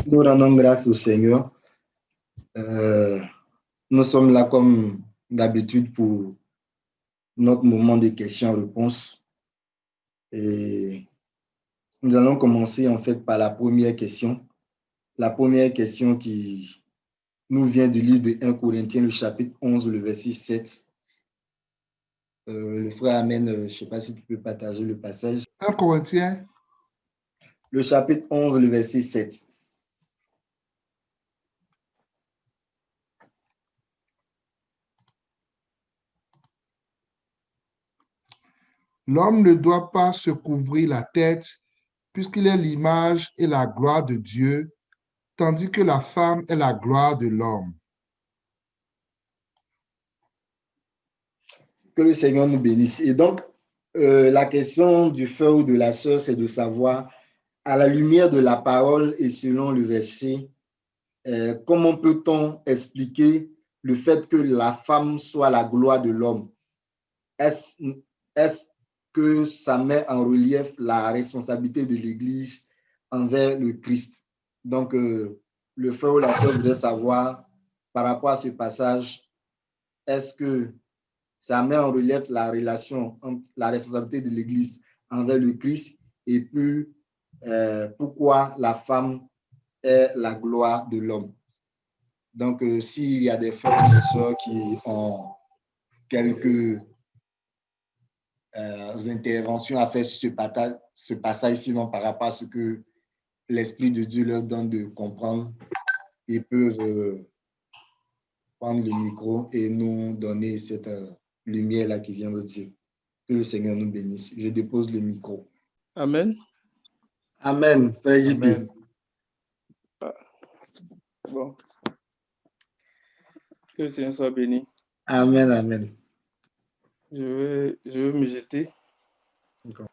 Nous rendons grâce au Seigneur. Euh, nous sommes là comme d'habitude pour notre moment de questions-réponses. Et nous allons commencer en fait par la première question. La première question qui nous vient du livre de 1 Corinthiens, le chapitre 11, le verset 7. Le frère Amen, je ne sais pas si tu peux partager le passage. 1 Corinthiens. Le chapitre 11, le verset 7. L'homme ne doit pas se couvrir la tête, puisqu'il est l'image et la gloire de Dieu, tandis que la femme est la gloire de l'homme. Que le Seigneur nous bénisse. Et donc, la question du frère ou de la sœur, c'est de savoir, à la lumière de la parole et selon le verset, comment peut-on expliquer le fait que la femme soit la gloire de l'homme? Est-ce que ça met en relief la responsabilité de l'Église envers le Christ? Donc, le frère ou la sœur voudrait savoir, par rapport à ce passage, est-ce que ça met en relief la relation entre la responsabilité de l'Église envers le Christ et puis pourquoi la femme est la gloire de l'homme? Donc, s'il y a des frères et des sœurs qui ont quelques interventions à faire sur ce passage, sinon par rapport à ce que l'Esprit de Dieu leur donne de comprendre, ils peuvent prendre le micro et nous donner cette lumière-là qui vient de Dieu. Que le Seigneur nous bénisse. Je dépose le micro. Amen. Amen. Frère JP. Amen. Bon. Que le Seigneur soit béni. Amen, amen. Je vais me jeter. D'accord.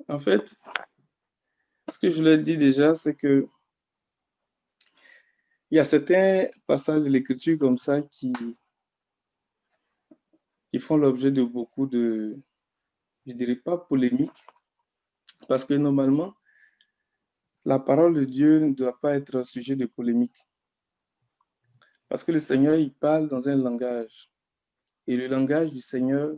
En fait, ce que je l'ai dit déjà, c'est que il y a certains passages de l'Écriture comme ça qui font l'objet de beaucoup de, je dirais pas polémiques, parce que normalement, la parole de Dieu ne doit pas être sujet de polémique. Parce que le Seigneur, il parle dans un langage. Et le langage du Seigneur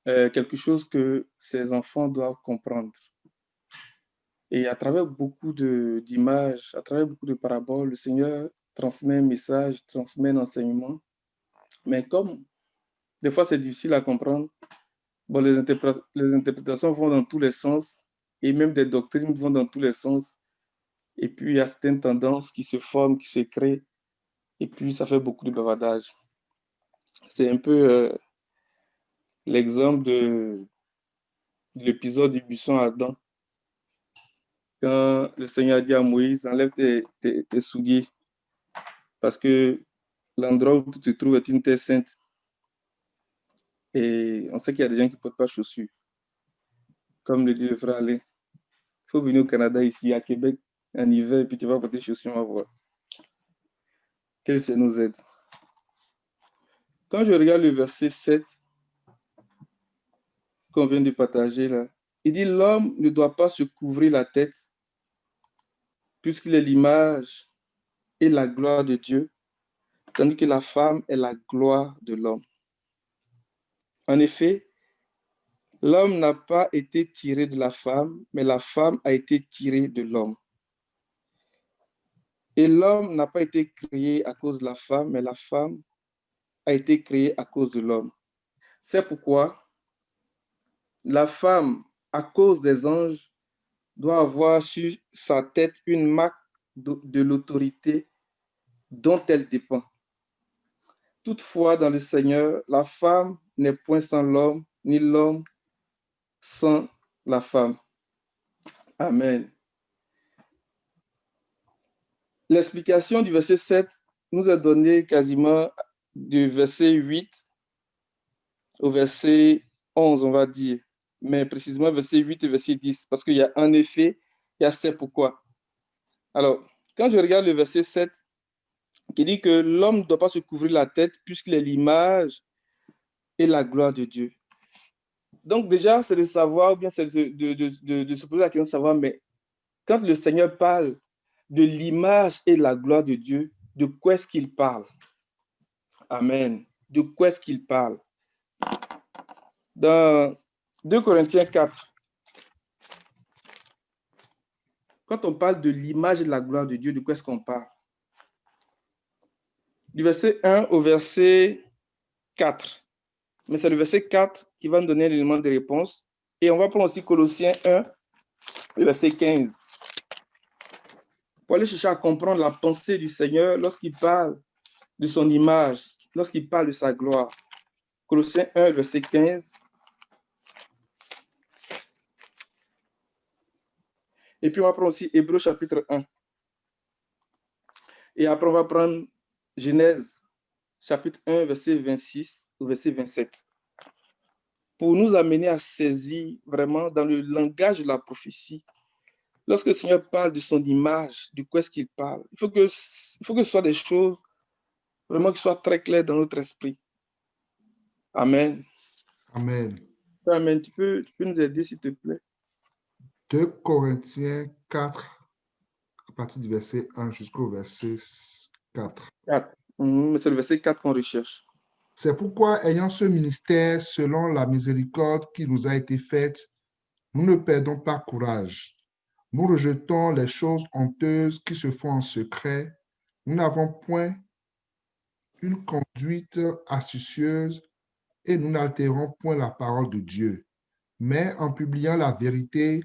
est quelque chose que ses enfants doivent comprendre. Et à travers beaucoup d'images, à travers beaucoup de paraboles, le Seigneur transmet un message, transmet un enseignement. Mais comme des fois c'est difficile à comprendre, bon, les interprétations vont dans tous les sens et même des doctrines vont dans tous les sens. Et puis il y a certaines tendances qui se forment, qui se créent. Et puis ça fait beaucoup de bavardage. C'est un peu l'exemple de l'épisode du buisson Adam. Quand le Seigneur a dit à Moïse, enlève tes souliers parce que l'endroit où tu te trouves est une terre sainte. Et on sait qu'il y a des gens qui ne portent pas chaussures. Comme le dit le frère Alain, il faut venir au Canada, ici, à Québec, en hiver, et puis tu vas porter chaussures, on va voir. Que ça nous aide. Quand je regarde le verset 7 qu'on vient de partager là, il dit l'homme ne doit pas se couvrir la tête puisqu'il est l'image et la gloire de Dieu, tandis que la femme est la gloire de l'homme. En effet, l'homme n'a pas été tiré de la femme, mais la femme a été tirée de l'homme. Et l'homme n'a pas été créé à cause de la femme, mais la femme a été créée à cause de l'homme. C'est pourquoi la femme, à cause des anges, doit avoir sur sa tête une marque de l'autorité dont elle dépend. Toutefois, dans le Seigneur, la femme n'est point sans l'homme, ni l'homme sans la femme. Amen. L'explication du verset 7 nous est donnée quasiment du verset 8 au verset 11, on va dire, mais précisément verset 8 et verset 10, parce qu'il y a en effet, il y a c'est pourquoi. Alors, quand je regarde le verset 7, qui dit que l'homme ne doit pas se couvrir la tête puisqu'il est l'image et la gloire de Dieu. Donc déjà, c'est de savoir, ou bien c'est de se poser la question de savoir, mais quand le Seigneur parle de l'image et de la gloire de Dieu, de quoi est-ce qu'il parle? Amen. De quoi est-ce qu'il parle? Dans 2 Corinthiens 4, quand on parle de l'image et de la gloire de Dieu, de quoi est-ce qu'on parle? Du verset 1 au verset 4. Mais c'est le verset 4 qui va nous donner l'élément de réponse. Et on va prendre aussi Colossiens 1, le verset 15. Pour aller chercher à comprendre la pensée du Seigneur lorsqu'il parle de son image, lorsqu'il parle de sa gloire. Colossiens 1, verset 15. Et puis on va prendre aussi Hébreux chapitre 1. Et après on va prendre Genèse chapitre 1, verset 26 au verset 27. Pour nous amener à saisir vraiment dans le langage de la prophétie. Lorsque le Seigneur parle de son image, de quoi est-ce qu'il parle? Il faut que ce soit des choses vraiment qui soient très claires dans notre esprit. Amen. Amen. Amen. Tu peux nous aider, s'il te plaît. 2 Corinthiens 4, à partir du verset 1 jusqu'au verset 4. 4. Mais c'est le verset 4 qu'on recherche. C'est pourquoi, ayant ce ministère selon la miséricorde qui nous a été faite, nous ne perdons pas courage. Nous rejetons les choses honteuses qui se font en secret. Nous n'avons point une conduite astucieuse et nous n'altérons point la parole de Dieu. Mais en publiant la vérité,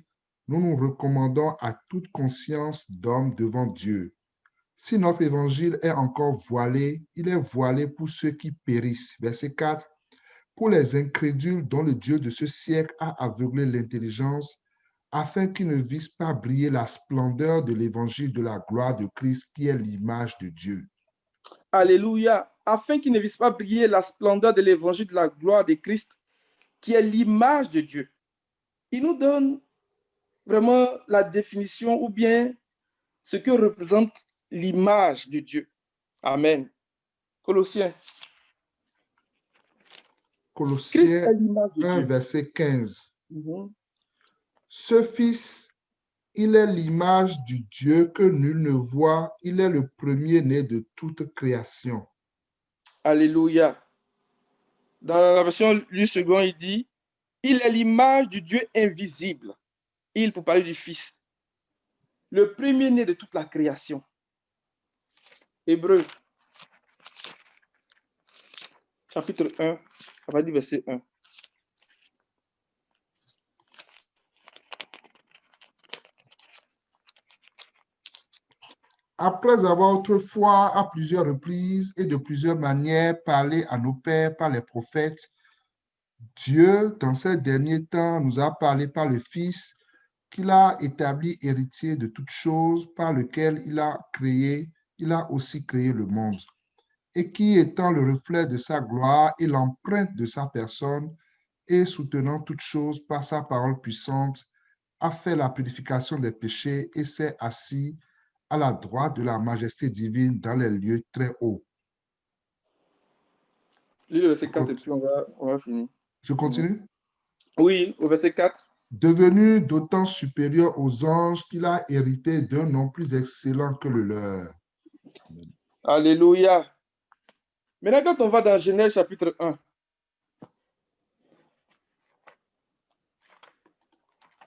nous nous recommandons à toute conscience d'homme devant Dieu. Si notre évangile est encore voilé, il est voilé pour ceux qui périssent. Verset 4. Pour les incrédules dont le Dieu de ce siècle a aveuglé l'intelligence, afin qu'ils ne vissent pas briller la splendeur de l'évangile de la gloire de Christ, qui est l'image de Dieu. Alléluia. Afin qu'ils ne vissent pas briller la splendeur de l'évangile de la gloire de Christ, qui est l'image de Dieu. Il nous donne vraiment la définition ou bien ce que représente l'image de Dieu. Amen. Colossiens. Colossiens 1, Dieu. verset 15. Ce Fils, il est l'image du Dieu que nul ne voit. Il est le premier-né de toute création. Alléluia. Dans la version Louis II, il dit, il est l'image du Dieu invisible. Il, pour parler du Fils, le premier-né de toute la création. Hébreux, chapitre 1, à partir du verset 1. Après avoir autrefois, à plusieurs reprises et de plusieurs manières, parlé à nos pères par les prophètes, Dieu, dans ces derniers temps, nous a parlé par le Fils qu'il a établi héritier de toutes choses, par lequel il a aussi créé le monde, et qui, étant le reflet de sa gloire et l'empreinte de sa personne, et soutenant toutes choses par sa parole puissante, a fait la purification des péchés et s'est assis à la droite de la majesté divine dans les lieux très hauts. Lis le verset 4 et puis on va finir. Je continue? Oui, au verset 4. Devenu d'autant supérieur aux anges qu'il a hérité d'un nom plus excellent que le leur. Alléluia. Maintenant, quand on va dans Genèse chapitre 1,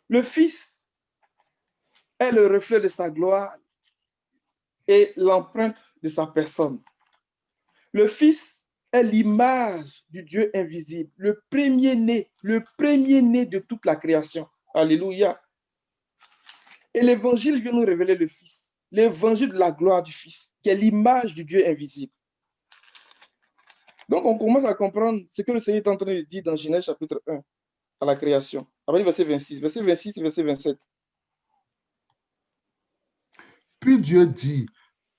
le Fils est le reflet de sa gloire et l'empreinte de sa personne. Le Fils est l'image du Dieu invisible, le premier-né de toute la création. Alléluia. Et l'évangile vient nous révéler le Fils, l'évangile de la gloire du Fils, qui est l'image du Dieu invisible. Donc, on commence à comprendre ce que le Seigneur est en train de dire dans Genèse chapitre 1, à la création. Après, verset 26 et verset 27. Puis Dieu dit,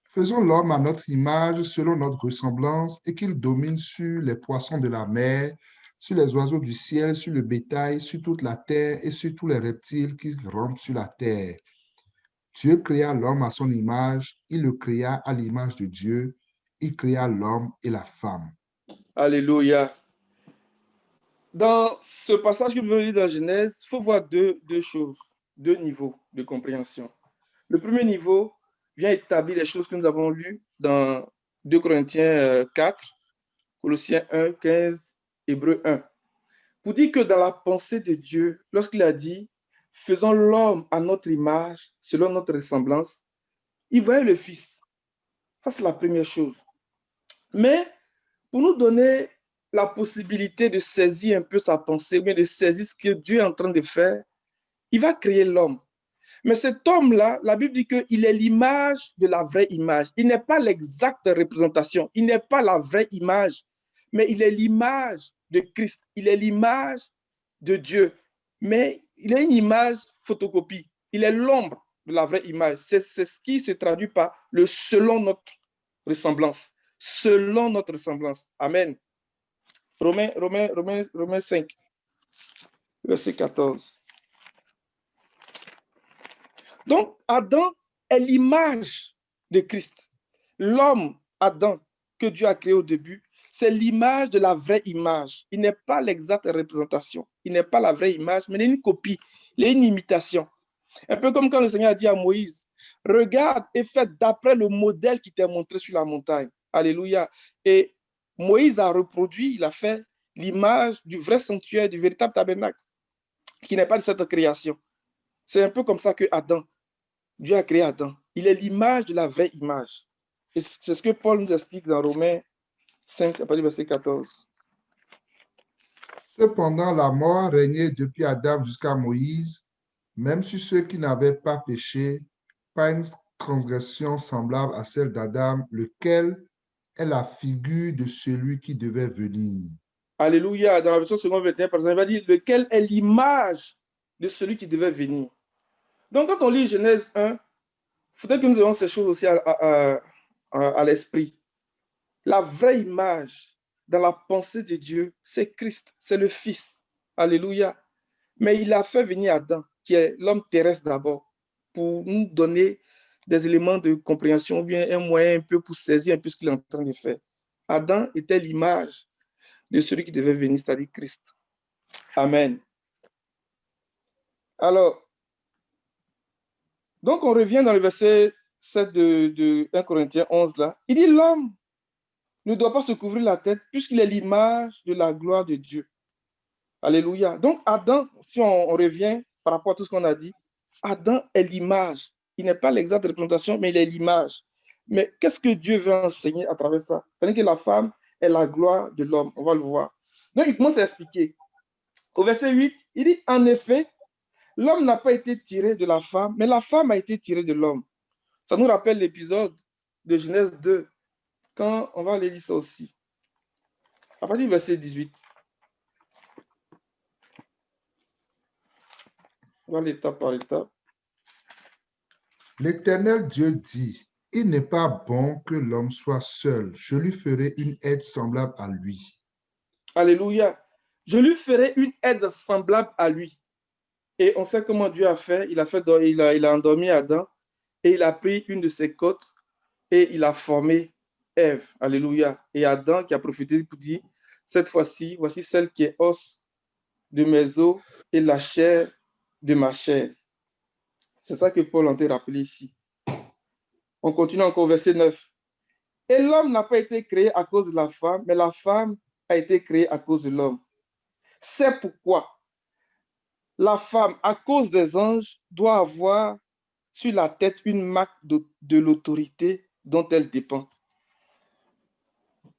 faisons l'homme à notre image, selon notre ressemblance, et qu'il domine sur les poissons de la mer, sur les oiseaux du ciel, sur le bétail, sur toute la terre et sur tous les reptiles qui rampent sur la terre. Dieu créa l'homme à son image, il le créa à l'image de Dieu, il créa l'homme et la femme. Alléluia. Dans ce passage que nous venons de lire dans Genèse, il faut voir deux choses, deux niveaux de compréhension. Le premier niveau vient établir les choses que nous avons lues dans 2 Corinthiens 4, Colossiens 1, 15, Hébreux 1. Pour dire que dans la pensée de Dieu, lorsqu'il a dit « Faisons l'homme à notre image, selon notre ressemblance », il voyait le Fils. Ça, c'est la première chose. Mais pour nous donner la possibilité de saisir un peu sa pensée, ou bien de saisir ce que Dieu est en train de faire, il va créer l'homme. Mais cet homme-là, la Bible dit qu'il est l'image de la vraie image. Il n'est pas l'exacte représentation, il n'est pas la vraie image, mais il est l'image de Christ, il est l'image de Dieu. Mais il est une image photocopie, il est l'ombre de la vraie image. C'est ce qui se traduit par le selon notre ressemblance. Selon notre ressemblance. Amen. Romains 5, verset 14. Donc, Adam est l'image de Christ. L'homme, Adam, que Dieu a créé au début, c'est l'image de la vraie image. Il n'est pas l'exacte représentation. Il n'est pas la vraie image, mais il est une copie, il est une imitation. Un peu comme quand le Seigneur a dit à Moïse, regarde et fais d'après le modèle qui t'est montré sur la montagne. Alléluia. Et Moïse a reproduit, il a fait l'image du vrai sanctuaire, du véritable tabernacle, qui n'est pas de cette création. C'est un peu comme ça que Adam, Dieu a créé Adam. Il est l'image de la vraie image. Et c'est ce que Paul nous explique dans Romains 5, à partir du verset 14. Cependant, la mort régnait depuis Adam jusqu'à Moïse, même sur ceux qui n'avaient pas péché, par une transgression semblable à celle d'Adam, lequel est la figure de celui qui devait venir. Alléluia. Dans la version seconde 21, par exemple, il va dire lequel est l'image de celui qui devait venir. Donc, quand on lit Genèse 1, il faudrait que nous ayons ces choses aussi à l'esprit. La vraie image dans la pensée de Dieu, c'est Christ, c'est le Fils. Alléluia. Mais il a fait venir Adam, qui est l'homme terrestre d'abord, pour nous donner des éléments de compréhension, ou bien un moyen un peu pour saisir un peu ce qu'il est en train de faire. Adam était l'image de celui qui devait venir, c'est-à-dire Christ. Amen. Alors, donc on revient dans le verset 7 de 1 Corinthiens 11 là. Il dit l'homme ne doit pas se couvrir la tête puisqu'il est l'image de la gloire de Dieu. Alléluia. Donc Adam, si on revient par rapport à tout ce qu'on a dit, Adam est l'image. Il n'est pas l'exacte représentation, mais il est l'image. Mais qu'est-ce que Dieu veut enseigner à travers ça? C'est-à-dire que la femme est la gloire de l'homme. On va le voir. Donc il commence à expliquer. Au verset 8, il dit en effet, l'homme n'a pas été tiré de la femme, mais la femme a été tirée de l'homme. Ça nous rappelle l'épisode de Genèse 2, quand on va aller lire ça aussi. À partir du verset 18. On va aller étape par étape. L'Éternel Dieu dit, il n'est pas bon que l'homme soit seul. Je lui ferai une aide semblable à lui. Alléluia. Je lui ferai une aide semblable à lui. Et on sait comment Dieu a fait. Il a endormi Adam et il a pris une de ses côtes et il a formé Ève. Alléluia. Et Adam qui a profité pour dire, cette fois-ci, voici celle qui est os de mes os et la chair de ma chair. C'est ça que Paul a rappelé ici. On continue encore au verset 9. Et l'homme n'a pas été créé à cause de la femme, mais la femme a été créée à cause de l'homme. C'est pourquoi la femme, à cause des anges, doit avoir sur la tête une marque de l'autorité dont elle dépend.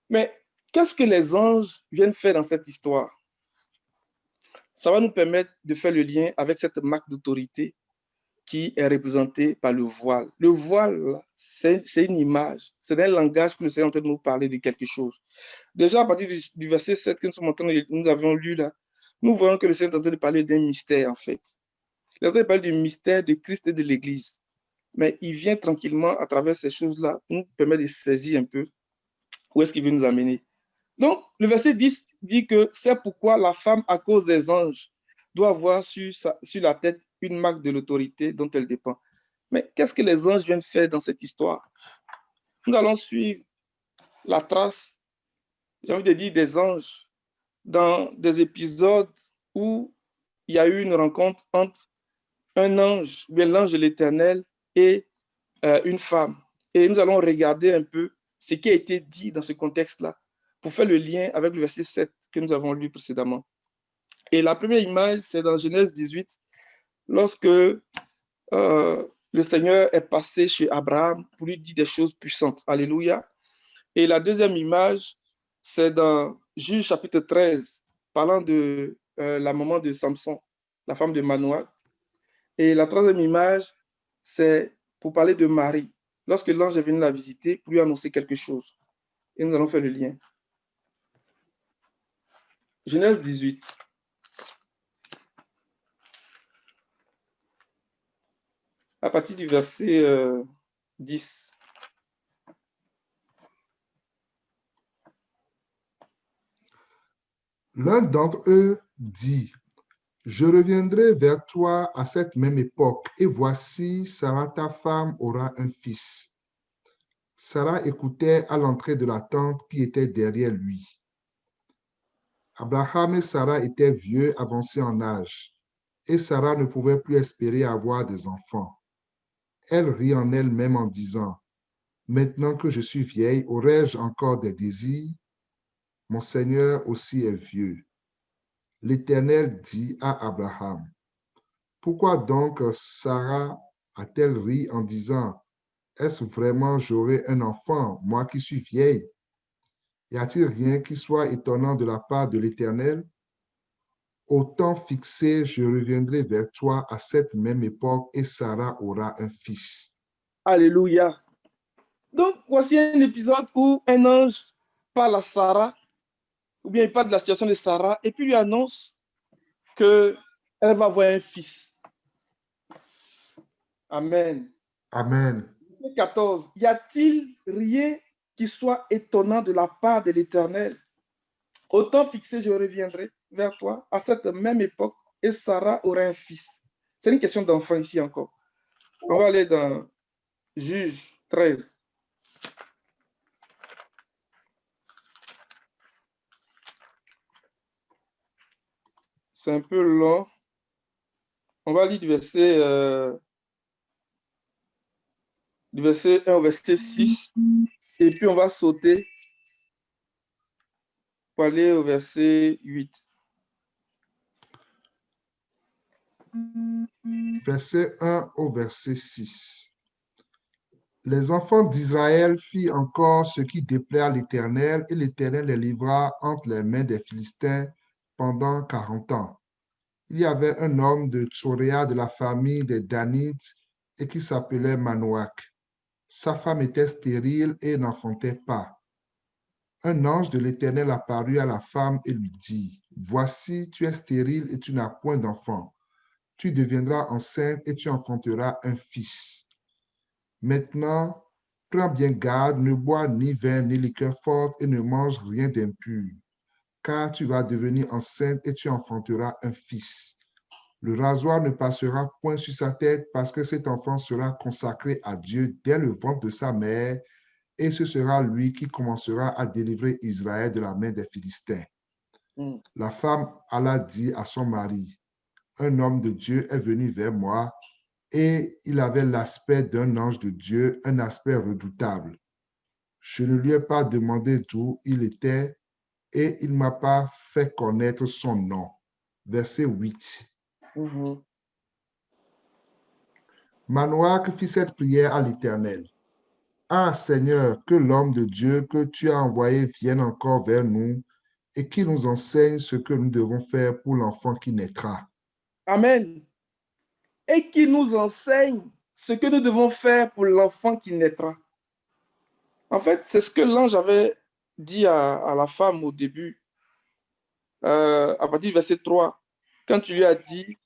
Mais qu'est-ce que les anges viennent faire dans cette histoire? Ça va nous permettre de faire le lien avec cette marque d'autorité qui est représentée par le voile. Le voile, c'est une image, c'est un langage que le Seigneur est en train de nous parler de quelque chose. Déjà, à partir du verset 7 que nous avons lu là, nous voyons que le Seigneur est en train de parler d'un mystère en fait. Il est en train de parler du mystère de Christ et de l'Église. Mais il vient tranquillement à travers ces choses-là pour nous permettre de saisir un peu où est-ce qu'il veut nous amener. Donc, le verset 10 dit que c'est pourquoi la femme, à cause des anges, doit avoir sur la tête une marque de l'autorité dont elle dépend. Mais qu'est-ce que les anges viennent faire dans cette histoire? Nous allons suivre la trace, j'ai envie de dire, des anges dans des épisodes où il y a eu une rencontre entre un ange, bien l'ange de l'Éternel, et une femme. Et nous allons regarder un peu ce qui a été dit dans ce contexte-là pour faire le lien avec le verset 7 que nous avons lu précédemment. Et la première image, c'est dans Genèse 18, lorsque le Seigneur est passé chez Abraham pour lui dire des choses puissantes. Alléluia. Et la deuxième image, c'est dans Juge chapitre 13, parlant de la maman de Samson, la femme de Manoah. Et la troisième image, c'est pour parler de Marie, lorsque l'ange est venu la visiter pour lui annoncer quelque chose. Et nous allons faire le lien. Genèse 18. À partir du verset 10. L'un d'entre eux dit, je reviendrai vers toi à cette même époque, et voici, Sarah, ta femme, aura un fils. Sarah écoutait à l'entrée de la tente qui était derrière lui. Abraham et Sarah étaient vieux, avancés en âge, et Sarah ne pouvait plus espérer avoir des enfants. Elle rit en elle-même en disant, maintenant que je suis vieille, aurai-je encore des désirs? Mon Seigneur aussi est vieux. L'Éternel dit à Abraham, pourquoi donc Sarah a-t-elle ri en disant, est-ce vraiment j'aurai un enfant, moi qui suis vieille? Y a-t-il rien qui soit étonnant de la part de l'Éternel? Au temps fixé, je reviendrai vers toi à cette même époque et Sarah aura un fils. Alléluia. Donc, voici un épisode où un ange parle à Sarah, ou bien il parle de la situation de Sarah, et puis lui annonce qu'elle va avoir un fils. Amen. Amen. 14. Y a-t-il rien qui soit étonnant de la part de l'Éternel? Au temps fixé, je reviendrai vers toi à cette même époque et Sarah aura un fils. C'est une question d'enfant ici encore. On va aller dans Juge 13. C'est un peu long. On va lire du verset 1 au verset 6. Et puis on va sauter pour aller au verset 8. Verset 1 au verset 6. Les enfants d'Israël firent encore ce qui déplaît à l'Éternel, et l'Éternel les livra entre les mains des Philistins pendant 40 ans. Il y avait un homme de Tsoréa de la famille des Danites et qui s'appelait Manoach. Sa femme était stérile et n'enfantait pas. Un ange de l'Éternel apparut à la femme et lui dit, voici, tu es stérile et tu n'as point d'enfant. Tu deviendras enceinte et tu enfanteras un fils. Maintenant, prends bien garde, ne bois ni vin ni liqueur forte et ne mange rien d'impur, car tu vas devenir enceinte et tu enfanteras un fils. Le rasoir ne passera point sur sa tête parce que cet enfant sera consacré à Dieu dès le ventre de sa mère, et ce sera lui qui commencera à délivrer Israël de la main des Philistins. La femme alla dire à son mari, un homme de Dieu est venu vers moi, et il avait l'aspect d'un ange de Dieu, un aspect redoutable. Je ne lui ai pas demandé d'où il était, et il ne m'a pas fait connaître son nom. Verset 8. Manoach fit cette prière à l'Éternel. Ah Seigneur, que l'homme de Dieu que tu as envoyé vienne encore vers nous et qu'il nous enseigne ce que nous devons faire pour l'enfant qui naîtra. Amen. Et qu'il nous enseigne ce que nous devons faire pour l'enfant qui naîtra. En fait, c'est ce que l'ange avait dit à la femme au début, à partir du verset 3, quand tu lui as dit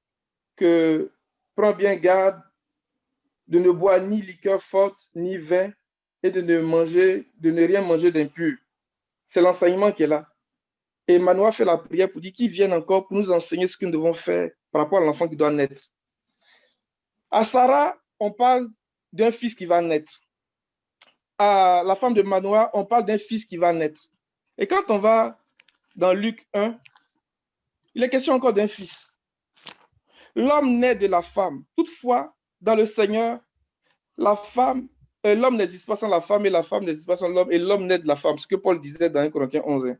que prends bien garde de ne boire ni liqueur forte, ni vin, et de ne rien manger d'impur. C'est l'enseignement qu'elle a. Et Manoah fait la prière pour dire qu'il vienne encore pour nous enseigner ce que nous devons faire par rapport à l'enfant qui doit naître. À Sarah, on parle d'un fils qui va naître. À la femme de Manoah, on parle d'un fils qui va naître. Et quand on va dans Luc 1, il est question encore d'un fils. L'homme naît de la femme. Toutefois, dans le Seigneur, l'homme n'existe pas sans la femme et la femme n'existe pas sans l'homme et l'homme naît de la femme. Ce que Paul disait dans 1 Corinthiens 11.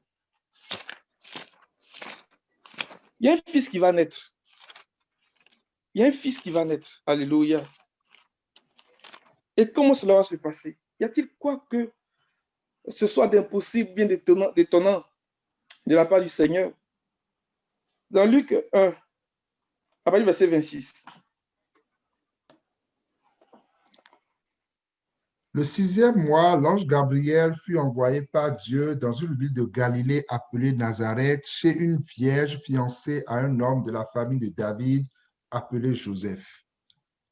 Il y a un fils qui va naître. Il y a un fils qui va naître. Alléluia. Et comment cela va se passer? Y a-t-il quoi que ce soit d'impossible, bien d'étonnant de la part du Seigneur? Dans Luc 1, à partir du verset 26. Le 6e mois, l'ange Gabriel fut envoyé par Dieu dans une ville de Galilée appelée Nazareth chez une vierge fiancée à un homme de la famille de David appelé Joseph.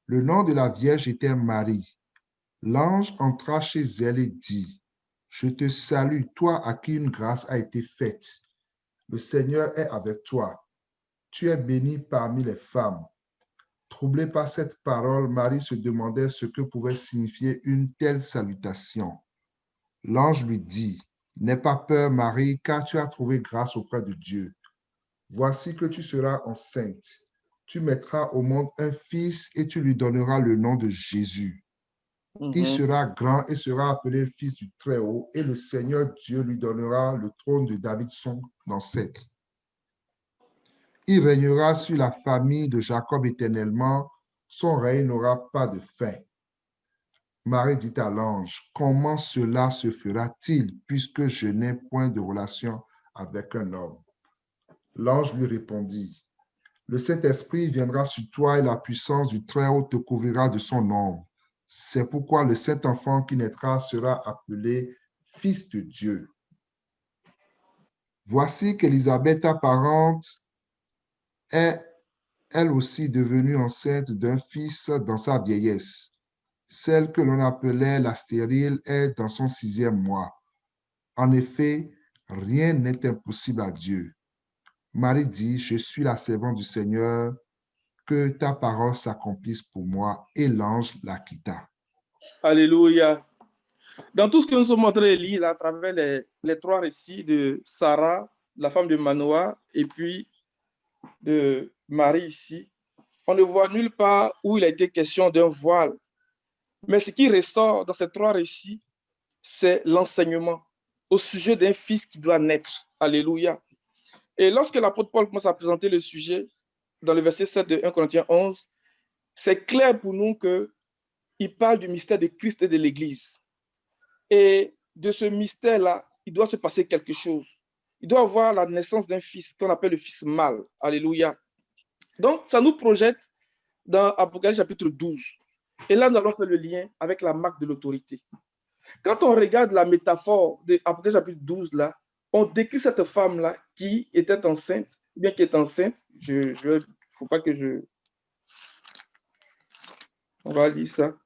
Le nom de la vierge était Marie. L'ange entra chez elle et dit, « Je te salue, toi à qui une grâce a été faite. Le Seigneur est avec toi. Tu es bénie parmi les femmes. » Troublée par cette parole, Marie se demandait ce que pouvait signifier une telle salutation. L'ange lui dit, « N'aie pas peur, Marie, car tu as trouvé grâce auprès de Dieu. Voici que tu seras enceinte. Tu mettras au monde un fils et tu lui donneras le nom de Jésus. Il sera grand et sera appelé fils du Très-Haut, et le Seigneur Dieu lui donnera le trône de David, son ancêtre. Il régnera sur la famille de Jacob éternellement, son règne n'aura pas de fin. » Marie dit à l'ange, « Comment cela se fera-t-il, puisque je n'ai point de relation avec un homme? » L'ange lui répondit, « Le Saint-Esprit viendra sur toi et la puissance du Très-Haut te couvrira de son ombre. C'est pourquoi le Saint-Enfant qui naîtra sera appelé Fils de Dieu. Voici qu'Élisabeth, ta parente, est elle aussi devenue enceinte d'un fils dans sa vieillesse. Celle que l'on appelait la stérile est dans son 6e mois. En effet, rien n'est impossible à Dieu. Marie dit, « Je suis la servante du Seigneur, que ta parole s'accomplisse pour moi. » Et l'ange la quitta. Alléluia. Dans tout ce que nous sommes en train de lire à travers les 3 récits de Sarah, la femme de Manoah, et puis de Marie ici, on ne voit nulle part où il a été question d'un voile. Mais ce qui ressort dans ces 3 récits, c'est l'enseignement au sujet d'un fils qui doit naître. Alléluia. Et lorsque l'apôtre Paul commence à présenter le sujet, dans le verset 7 de 1 Corinthiens 11, c'est clair pour nous qu'il parle du mystère de Christ et de l'Église. Et de ce mystère-là, il doit se passer quelque chose. Il doit avoir la naissance d'un fils qu'on appelle le fils mâle. Alléluia. Donc, ça nous projette dans Apocalypse chapitre 12. Et là, nous allons faire le lien avec la marque de l'autorité. Quand on regarde la métaphore de Apocalypse chapitre 12, là, on décrit cette femme-là qui était enceinte, ou bien qui est enceinte. Il ne faut pas que je... On va lire ça.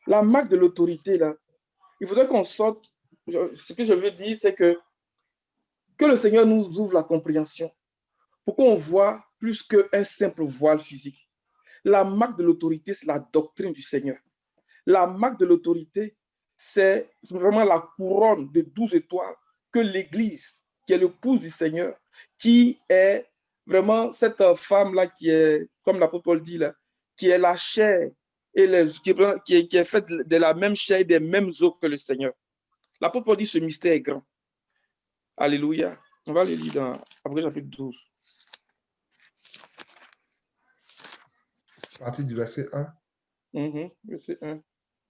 La marque de l'autorité, là, il faudrait qu'on sorte. Ce que je veux dire, c'est que le Seigneur nous ouvre la compréhension pour qu'on voit plus qu'un simple voile physique. La marque de l'autorité, c'est la doctrine du Seigneur. La marque de l'autorité, c'est vraiment la couronne de 12 étoiles que l'Église, qui est l'épouse du Seigneur, qui est vraiment cette femme-là qui est, comme l'apôtre Paul dit là, qui est la chair et qui est faite de la même chair et des mêmes os que le Seigneur. L'apôtre Paul dit ce mystère est grand. Alléluia. On va le lire dans Apocalypse chapitre 12. À partir du verset 1. Verset 1.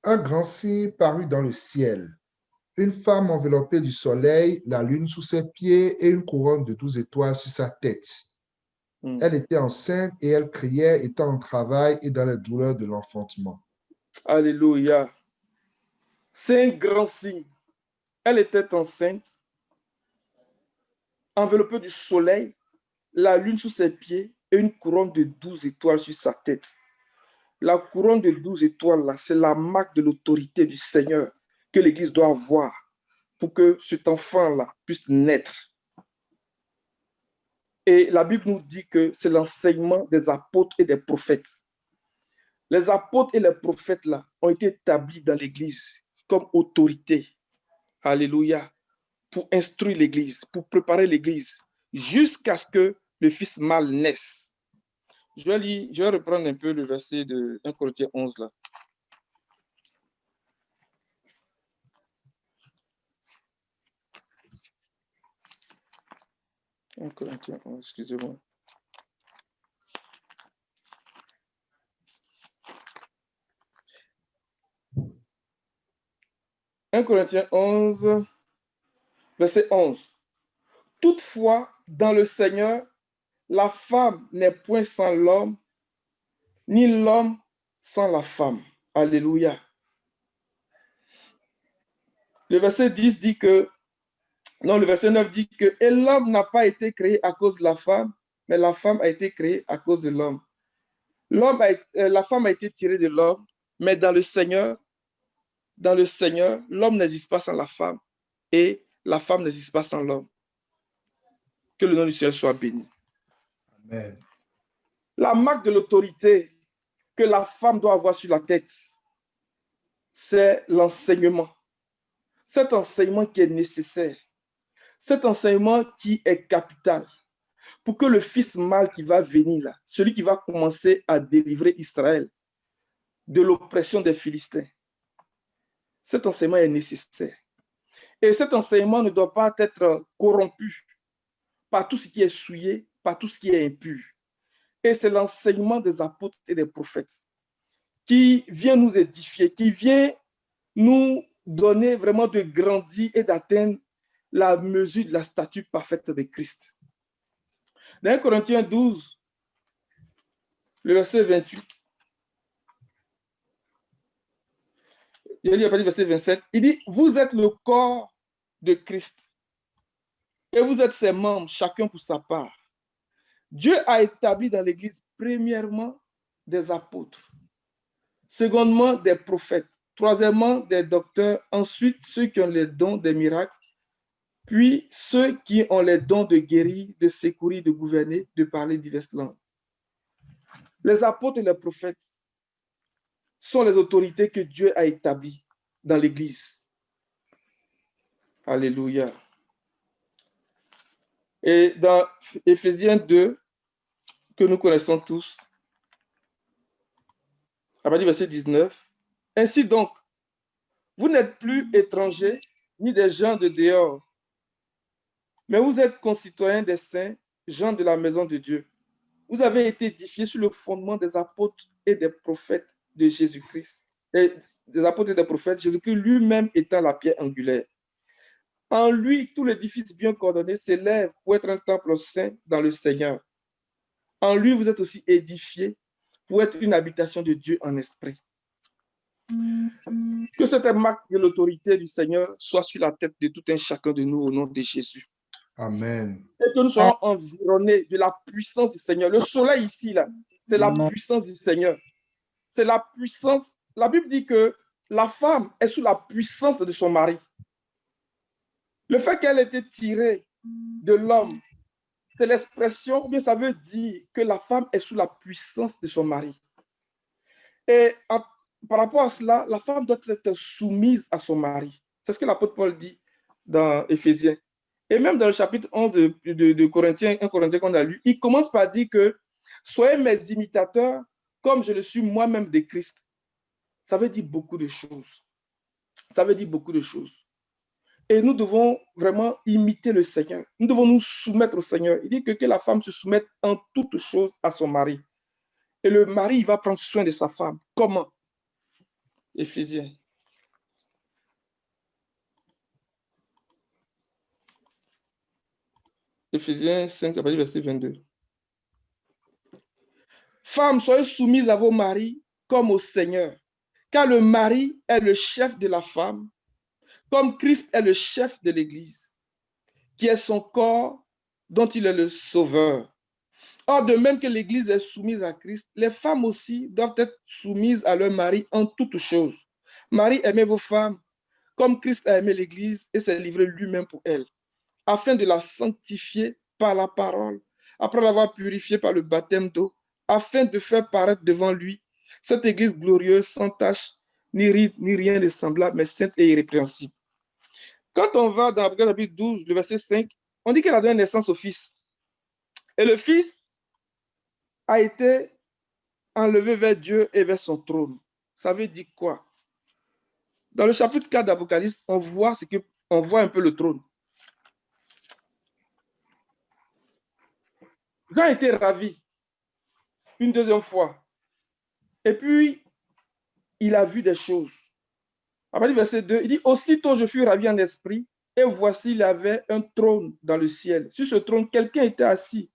Un grand signe parut dans le ciel. Une femme enveloppée du soleil, la lune sous ses pieds et une couronne de 12 étoiles sur sa tête. Elle était enceinte et elle criait, étant en travail et dans les douleurs de l'enfantement. Alléluia. C'est un grand signe. Elle était enceinte, enveloppée du soleil, la lune sous ses pieds et une couronne de 12 étoiles sur sa tête. La couronne de 12 étoiles, là, c'est la marque de l'autorité du Seigneur que l'Église doit avoir pour que cet enfant-là puisse naître. Et la Bible nous dit que c'est l'enseignement des apôtres et des prophètes. Les apôtres et les prophètes là, ont été établis dans l'Église comme autorité. Alléluia. pour instruire l'Église, pour préparer l'Église, jusqu'à ce que le Fils mâle naisse. Je vais reprendre un peu le verset de 1 Corinthiens 11 là. 1 Corinthiens 11, excusez-moi. « 1 Corinthiens 11, verset 11. Toutefois, dans le Seigneur, la femme n'est point sans l'homme, ni l'homme sans la femme. » Alléluia. Le verset 10 dit que, non, le verset 9 dit que « Et l'homme n'a pas été créé à cause de la femme, mais la femme a été créée à cause de l'homme. » La femme a été tirée de l'homme, mais dans le Seigneur, l'homme n'existe pas sans la femme et la femme n'existe pas sans l'homme. Que le nom du Seigneur soit béni. Amen. La marque de l'autorité que la femme doit avoir sur la tête, c'est l'enseignement. Cet enseignement qui est nécessaire, cet enseignement qui est capital pour que le fils mâle qui va venir là, celui qui va commencer à délivrer Israël de l'oppression des Philistins, cet enseignement est nécessaire. Et cet enseignement ne doit pas être corrompu par tout ce qui est souillé, par tout ce qui est impur. Et c'est l'enseignement des apôtres et des prophètes qui vient nous édifier, qui vient nous donner vraiment de grandir et d'atteindre la mesure de la stature parfaite de Christ. Dans 1 Corinthiens 12, le verset 28, il y a le verset 27, il dit, vous êtes le corps de Christ et vous êtes ses membres, chacun pour sa part. Dieu a établi dans l'Église, premièrement, des apôtres, secondement, des prophètes, troisièmement, des docteurs, ensuite, ceux qui ont les dons des miracles, puis ceux qui ont les dons de guérir, de secourir, de gouverner, de parler diverses langues. Les apôtres et les prophètes sont les autorités que Dieu a établies dans l'Église. Alléluia. Et dans Éphésiens 2, que nous connaissons tous, à partir du verset 19, ainsi donc, vous n'êtes plus étrangers ni des gens de dehors, mais vous êtes concitoyens des saints, gens de la maison de Dieu. Vous avez été édifiés sur le fondement des apôtres et des prophètes de Jésus-Christ. Des apôtres et des prophètes, Jésus-Christ lui-même étant la pierre angulaire. En lui, tout l'édifice bien coordonné s'élève pour être un temple saint dans le Seigneur. En lui, vous êtes aussi édifiés pour être une habitation de Dieu en esprit. Que cette marque de l'autorité du Seigneur soit sur la tête de tout un chacun de nous au nom de Jésus. Amen. Et que nous soyons environnés de la puissance du Seigneur. Le soleil ici, là, c'est la puissance du Seigneur. C'est la puissance. La Bible dit que la femme est sous la puissance de son mari. Le fait qu'elle ait été tirée de l'homme, c'est l'expression, ou bien ça veut dire que la femme est sous la puissance de son mari. Et par rapport à cela, la femme doit être soumise à son mari. C'est ce que l'apôtre Paul dit dans Éphésiens. Et même dans le chapitre 11 de Corinthiens, 1 Corinthiens qu'on a lu, il commence par dire que soyez mes imitateurs comme je le suis moi-même de Christ. Ça veut dire beaucoup de choses. Ça veut dire beaucoup de choses. Et nous devons vraiment imiter le Seigneur. Nous devons nous soumettre au Seigneur. Il dit que la femme se soumette en toutes choses à son mari. Et le mari, il va prendre soin de sa femme. Comment? Éphésiens. Éphésiens 5, verset 22. Femmes, soyez soumises à vos maris comme au Seigneur, car le mari est le chef de la femme, comme Christ est le chef de l'Église, qui est son corps, dont il est le sauveur. Or, de même que l'Église est soumise à Christ, les femmes aussi doivent être soumises à leur mari en toutes choses. Marie, aimez vos femmes, comme Christ a aimé l'Église et s'est livré lui-même pour elle, afin de la sanctifier par la parole, après l'avoir purifiée par le baptême d'eau, afin de faire paraître devant lui cette Église glorieuse, sans tache, ni ride, ni rien de semblable, mais sainte et irrépréhensible. Quand on va dans Apocalypse chapitre 12, le verset 5, on dit qu'elle a donné naissance au fils. Et le fils a été enlevé vers Dieu et vers son trône. Ça veut dire quoi? Dans le chapitre 4 d'Apocalypse, on voit un peu le trône. Jean a été ravi une deuxième fois. Et puis, il a vu des choses. À partir du verset 2, il dit, aussitôt je fus ravi en esprit, et voici, il y avait un trône dans le ciel. Sur ce trône, quelqu'un était assis.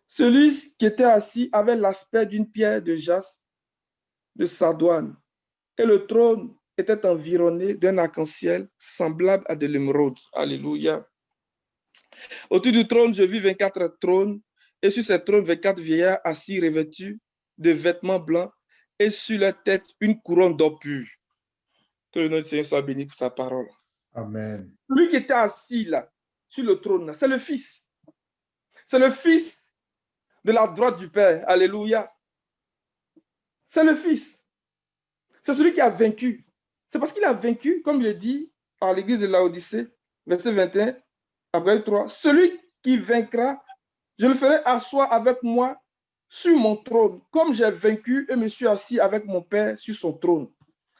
Celui qui était assis avait l'aspect d'une pierre de jaspe, de sardoine. Et le trône était environné d'un arc-en-ciel semblable à de l'émeraude. Alléluia. Autour du trône, je vis 24 trônes, et sur ces trônes, 24 vieillards assis revêtus de vêtements blancs, et sur leur tête, une couronne d'or pur. Que le nom du Seigneur soit béni pour sa parole. Amen. Lui qui était assis là, sur le trône, c'est le Fils. C'est le Fils de la droite du Père. Alléluia. C'est le Fils. C'est celui qui a vaincu. C'est parce qu'il a vaincu, comme il est dit à l'église de Laodicée, verset 21, après 3, celui qui vaincra, je le ferai asseoir avec moi sur mon trône, comme j'ai vaincu et me suis assis avec mon Père sur son trône.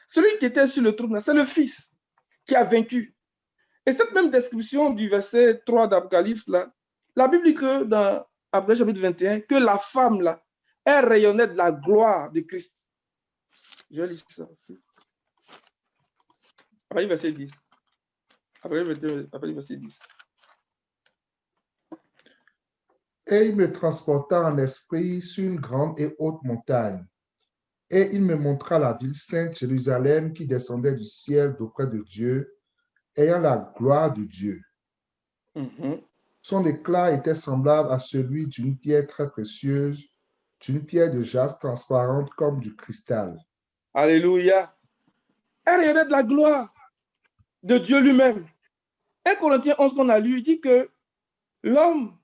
Celui qui était sur le trône, c'est le Fils qui a vaincu. Et cette même description du verset 3 d'Apocalypse, là, la Bible dit que dans Apocalypse chapitre 21, que la femme, là, elle rayonnait de la gloire de Christ. Je vais lire ça aussi. Après verset 10. Après verset 10. Et il me transporta en esprit sur une grande et haute montagne. Et il me montra la ville sainte Jérusalem qui descendait du ciel d'auprès de Dieu, ayant la gloire de Dieu. Son éclat était semblable à celui d'une pierre très précieuse, d'une pierre de jaspe transparente comme du cristal. Alléluia. Elle rayonnait de la gloire de Dieu lui-même. 1 Corinthiens 11 qu'on a lu, il dit que l'homme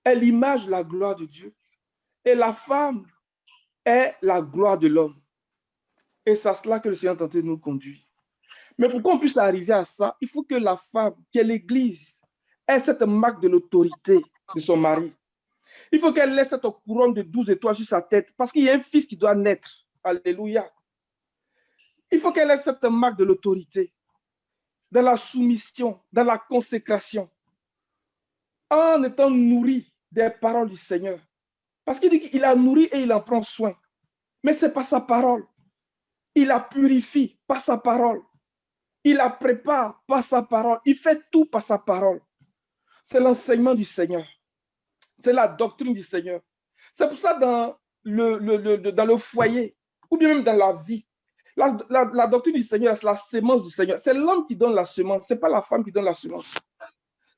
est l'image de la gloire de Dieu et la femme est la gloire de l'homme. Et c'est à cela que le Seigneur est en train de nous conduire. Mais pour qu'on puisse arriver à ça, il faut que la femme, qui est l'Église, ait cette marque de l'autorité de son mari. Il faut qu'elle ait cette couronne de 12 étoiles sur sa tête parce qu'il y a un fils qui doit naître. Alléluia. Il faut qu'elle ait cette marque de l'autorité dans la soumission, dans la consécration, en étant nourrie des paroles du Seigneur. Parce qu'il dit qu'il a nourri et il en prend soin. Mais ce n'est pas sa parole. Il la purifie par sa parole. Il la prépare par sa parole. Il fait tout par sa parole. C'est l'enseignement du Seigneur. C'est la doctrine du Seigneur. C'est pour ça dans le foyer, ou bien même dans la vie, la doctrine du Seigneur, c'est la sémence du Seigneur. C'est l'homme qui donne la semence, ce n'est pas la femme qui donne la semence.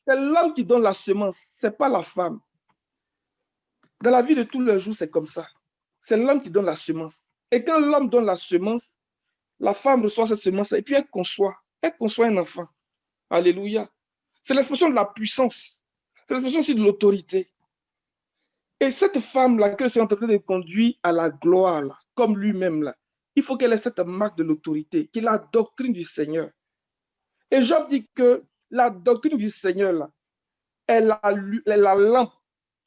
C'est l'homme qui donne la semence, ce n'est pas la femme. Dans la vie de tous les jours, c'est comme ça. C'est l'homme qui donne la semence. Et quand l'homme donne la semence, la femme reçoit cette semence et puis elle conçoit un enfant. Alléluia. C'est l'expression de la puissance. C'est l'expression aussi de l'autorité. Et cette femme-là, que le Seigneur est en train de conduire à la gloire, là, comme lui-même, là, il faut qu'elle ait cette marque de l'autorité, qui est la doctrine du Seigneur. Et Job dit que la doctrine du Seigneur, là, est la lampe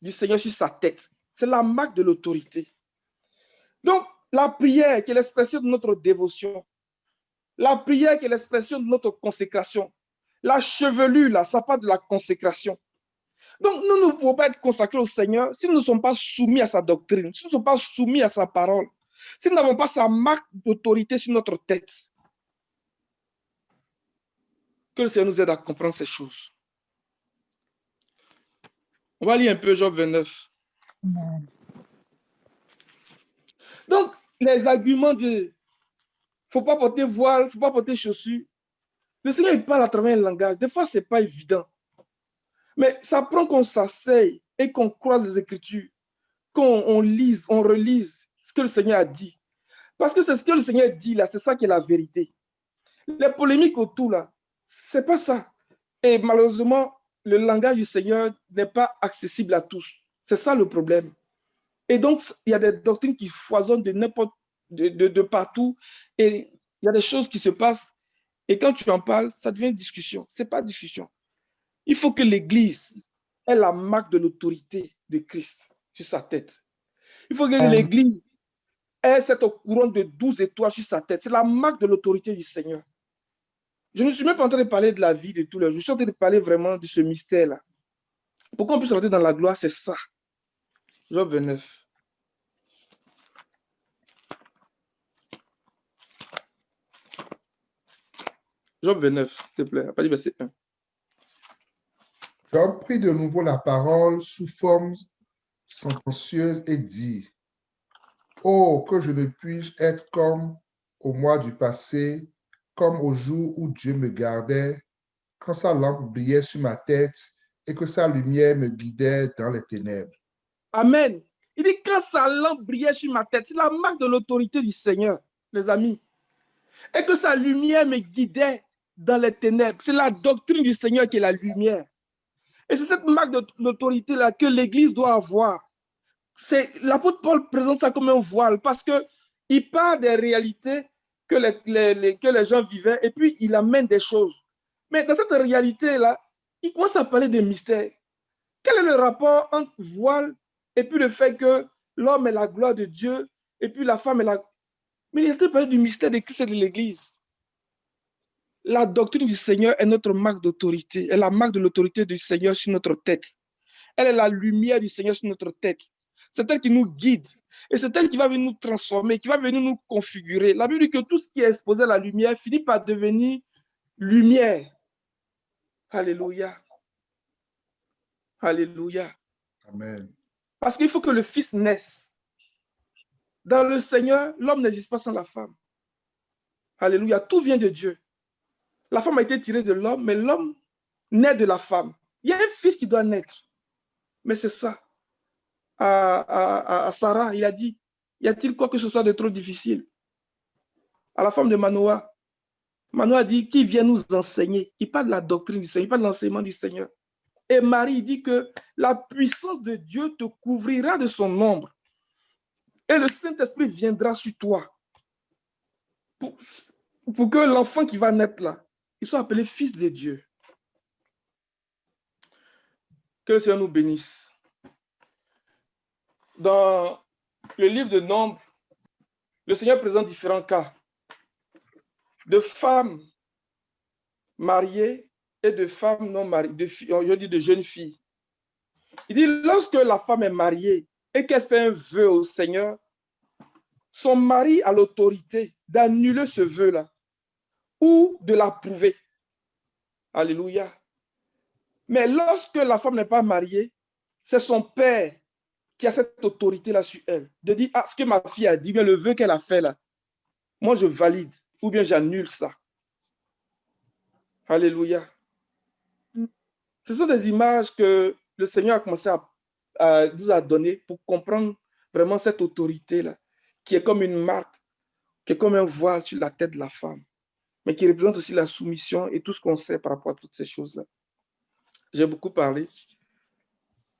du Seigneur sur sa tête. C'est la marque de l'autorité. Donc, la prière qui est l'expression de notre dévotion, la prière qui est l'expression de notre consécration, la chevelure, là, ça part de la consécration. Donc, nous ne pouvons pas être consacrés au Seigneur si nous ne sommes pas soumis à sa doctrine, si nous ne sommes pas soumis à sa parole, si nous n'avons pas sa marque d'autorité sur notre tête. Que le Seigneur nous aide à comprendre ces choses. On va lire un peu Job 29. Amen. Donc, les arguments de il ne faut pas porter voile, il ne faut pas porter chaussures. Le Seigneur, il parle à travers un langage. Des fois, ce n'est pas évident. Mais ça prend qu'on s'asseye et qu'on croise les Écritures, qu'on lise, on relise ce que le Seigneur a dit. Parce que c'est ce que le Seigneur dit là, c'est ça qui est la vérité. Les polémiques autour là, c'est pas ça. Et malheureusement, le langage du Seigneur n'est pas accessible à tous. C'est ça le problème. Et donc, il y a des doctrines qui foisonnent de partout. Et il y a des choses qui se passent. Et quand tu en parles, ça devient discussion. Ce n'est pas discussion. Il faut que l'Église ait la marque de l'autorité de Christ sur sa tête. Il faut que l'Église ait cette couronne de 12 étoiles sur sa tête. C'est la marque de l'autorité du Seigneur. Je ne suis même pas en train de parler de la vie de tous les jours. Je suis en train de parler vraiment de ce mystère-là. Pour qu'on puisse rentrer dans la gloire, c'est ça. Job 29. Job 29, s'il te plaît, à partir du verset 1. Job prit de nouveau la parole sous forme sentencieuse et dit, « Oh, que je ne puisse être comme au mois du passé, comme au jour où Dieu me gardait, quand sa lampe brillait sur ma tête et que sa lumière me guidait dans les ténèbres. » Amen. Il dit, quand sa lampe brillait sur ma tête, c'est la marque de l'autorité du Seigneur, les amis. Et que sa lumière me guidait dans les ténèbres. C'est la doctrine du Seigneur qui est la lumière. Et c'est cette marque d'autorité-là que l'Église doit avoir. L'apôtre Paul présente ça comme un voile parce qu'il parle des réalités que les gens vivaient et puis il amène des choses. Mais dans cette réalité-là, il commence à parler des mystères. Quel est le rapport entre voile et puis le fait que l'homme est la gloire de Dieu et puis la femme est la... Mais il est en train de parler du mystère de Christ et de l'Église. La doctrine du Seigneur est notre marque d'autorité, est la marque de l'autorité du Seigneur sur notre tête. Elle est la lumière du Seigneur sur notre tête. C'est elle qui nous guide. Et c'est elle qui va venir nous transformer, qui va venir nous configurer. La Bible dit que tout ce qui est exposé à la lumière finit par devenir lumière. Alléluia. Alléluia. Amen. Parce qu'il faut que le Fils naisse. Dans le Seigneur, l'homme n'existe pas sans la femme. Alléluia. Tout vient de Dieu. La femme a été tirée de l'homme, mais l'homme naît de la femme. Il y a un fils qui doit naître. Mais c'est ça. À Sarah, il a dit, y a-t-il quoi que ce soit de trop difficile? À la femme de Manoah, Manoah dit, qui vient nous enseigner? Il parle de la doctrine du Seigneur, il parle de l'enseignement du Seigneur. Et Marie dit que la puissance de Dieu te couvrira de son ombre. Et le Saint-Esprit viendra sur toi. Pour que l'enfant qui va naître là, il soit appelé fils de Dieu. Que le Seigneur nous bénisse. Dans le livre de Nombres, le Seigneur présente différents cas de femmes mariées et de femmes non mariées, je dis de jeunes filles. Il dit, lorsque la femme est mariée et qu'elle fait un vœu au Seigneur, son mari a l'autorité d'annuler ce vœu-là ou de l'approuver. Alléluia. Mais lorsque la femme n'est pas mariée, c'est son père qui a cette autorité-là sur elle, de dire, ah, ce que ma fille a dit, bien le vœu qu'elle a fait là, moi je valide ou bien j'annule ça. Alléluia. Ce sont des images que le Seigneur a commencé à nous a données pour comprendre vraiment cette autorité-là, qui est comme une marque, qui est comme un voile sur la tête de la femme, mais qui représente aussi la soumission et tout ce qu'on sait par rapport à toutes ces choses-là. J'ai beaucoup parlé.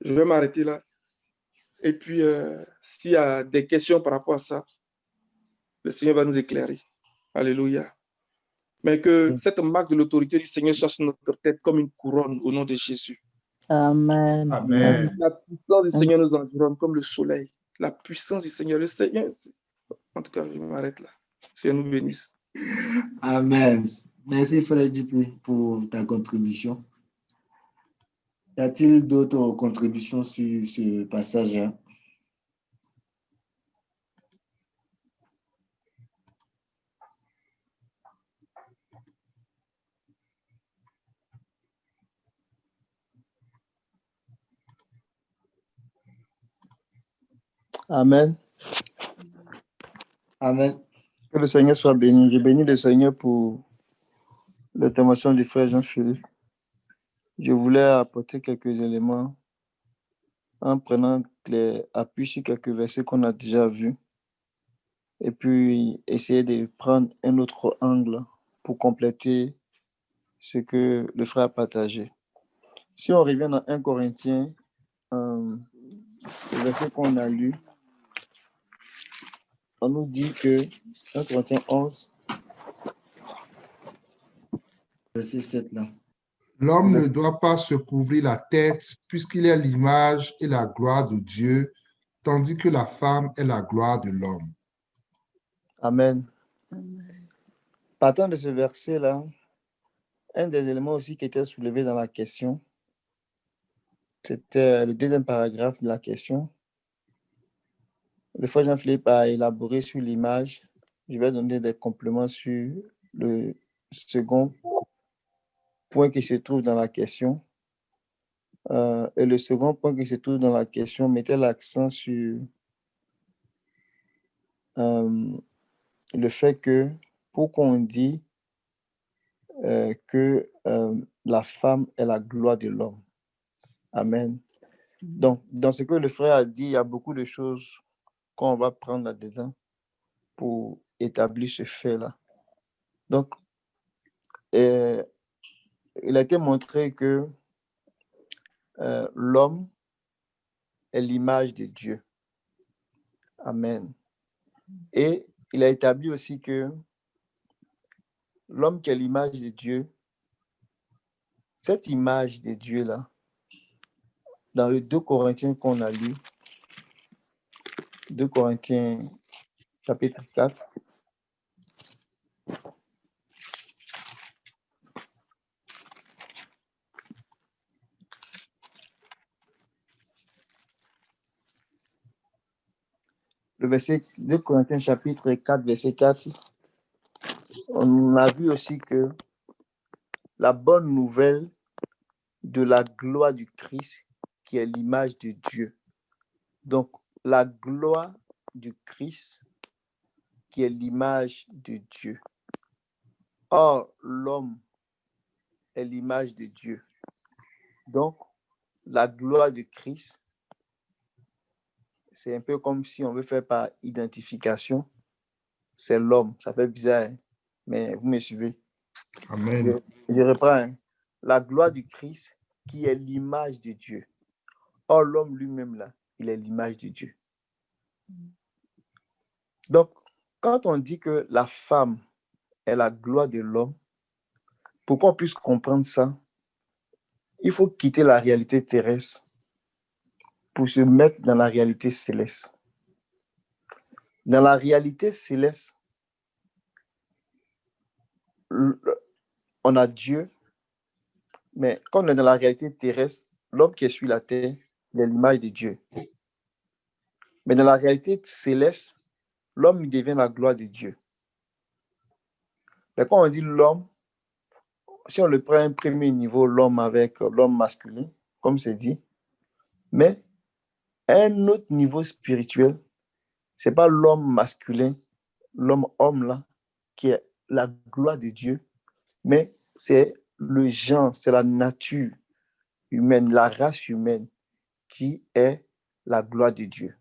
Je vais m'arrêter là. Et puis, s'il y a des questions par rapport à ça, le Seigneur va nous éclairer. Alléluia. Mais que cette marque de l'autorité du Seigneur soit sur notre tête comme une couronne au nom de Jésus. Amen. Amen. La puissance du Seigneur nous environne comme le soleil. La puissance du Seigneur. Le Seigneur, en tout cas, je m'arrête là. Seigneur nous bénisse. Amen. Merci, Frère Dupé, pour ta contribution. Y a-t-il d'autres contributions sur ce passage-là? Amen. Amen. Que le Seigneur soit béni. Je bénis le Seigneur pour l'intervention du frère Jean-Philippe. Je voulais apporter quelques éléments en prenant appui sur quelques versets qu'on a déjà vus et puis essayer de prendre un autre angle pour compléter ce que le frère a partagé. Si on revient dans 1 Corinthiens, le verset qu'on a lu, on nous dit que 1 Corinthiens 11, verset 7 là. L'homme ne doit pas se couvrir la tête puisqu'il est l'image et la gloire de Dieu, tandis que la femme est la gloire de l'homme. Amen. Partant de ce verset-là, un des éléments aussi qui était soulevé dans la question, c'était le deuxième paragraphe de la question. Le frère Jean-Philippe a élaboré sur l'image. Je vais donner des compléments sur le second point qui se trouve dans la question. Et le second point qui se trouve dans la question mettait l'accent sur le fait que, pourquoi on dit que la femme est la gloire de l'homme. Amen. Donc, dans ce que le frère a dit, il y a beaucoup de choses qu'on va prendre là-dedans pour établir ce fait-là. Donc, il a été montré que l'homme est l'image de Dieu. Amen. Et il a établi aussi que l'homme qui est l'image de Dieu, cette image de Dieu-là, dans le 2 Corinthiens qu'on a lu, 2 Corinthiens chapitre 4, le verset 2 Corinthiens chapitre 4, verset 4, on a vu aussi que la bonne nouvelle de la gloire du Christ qui est l'image de Dieu. Donc, la gloire du Christ qui est l'image de Dieu. Or, l'homme est l'image de Dieu. Donc, la gloire du Christ, c'est un peu comme si on veut faire par identification, c'est l'homme. Ça fait bizarre, hein? Mais vous me suivez. Amen. Je reprends. Hein? La gloire du Christ qui est l'image de Dieu. Or, l'homme lui-même, là, il est l'image de Dieu. Donc, quand on dit que la femme est la gloire de l'homme, pour qu'on puisse comprendre ça, il faut quitter la réalité terrestre pour se mettre dans la réalité céleste. Dans la réalité céleste, on a Dieu, mais quand on est dans la réalité terrestre, l'homme qui est sur la terre, il est l'image de Dieu. Mais dans la réalité céleste, l'homme devient la gloire de Dieu. Mais quand on dit l'homme, si on le prend à un premier niveau, l'homme avec l'homme masculin, comme c'est dit, mais à un autre niveau spirituel, ce n'est pas l'homme masculin, l'homme homme là, qui est la gloire de Dieu, mais c'est le genre, c'est la nature humaine, la race humaine qui est la gloire de Dieu.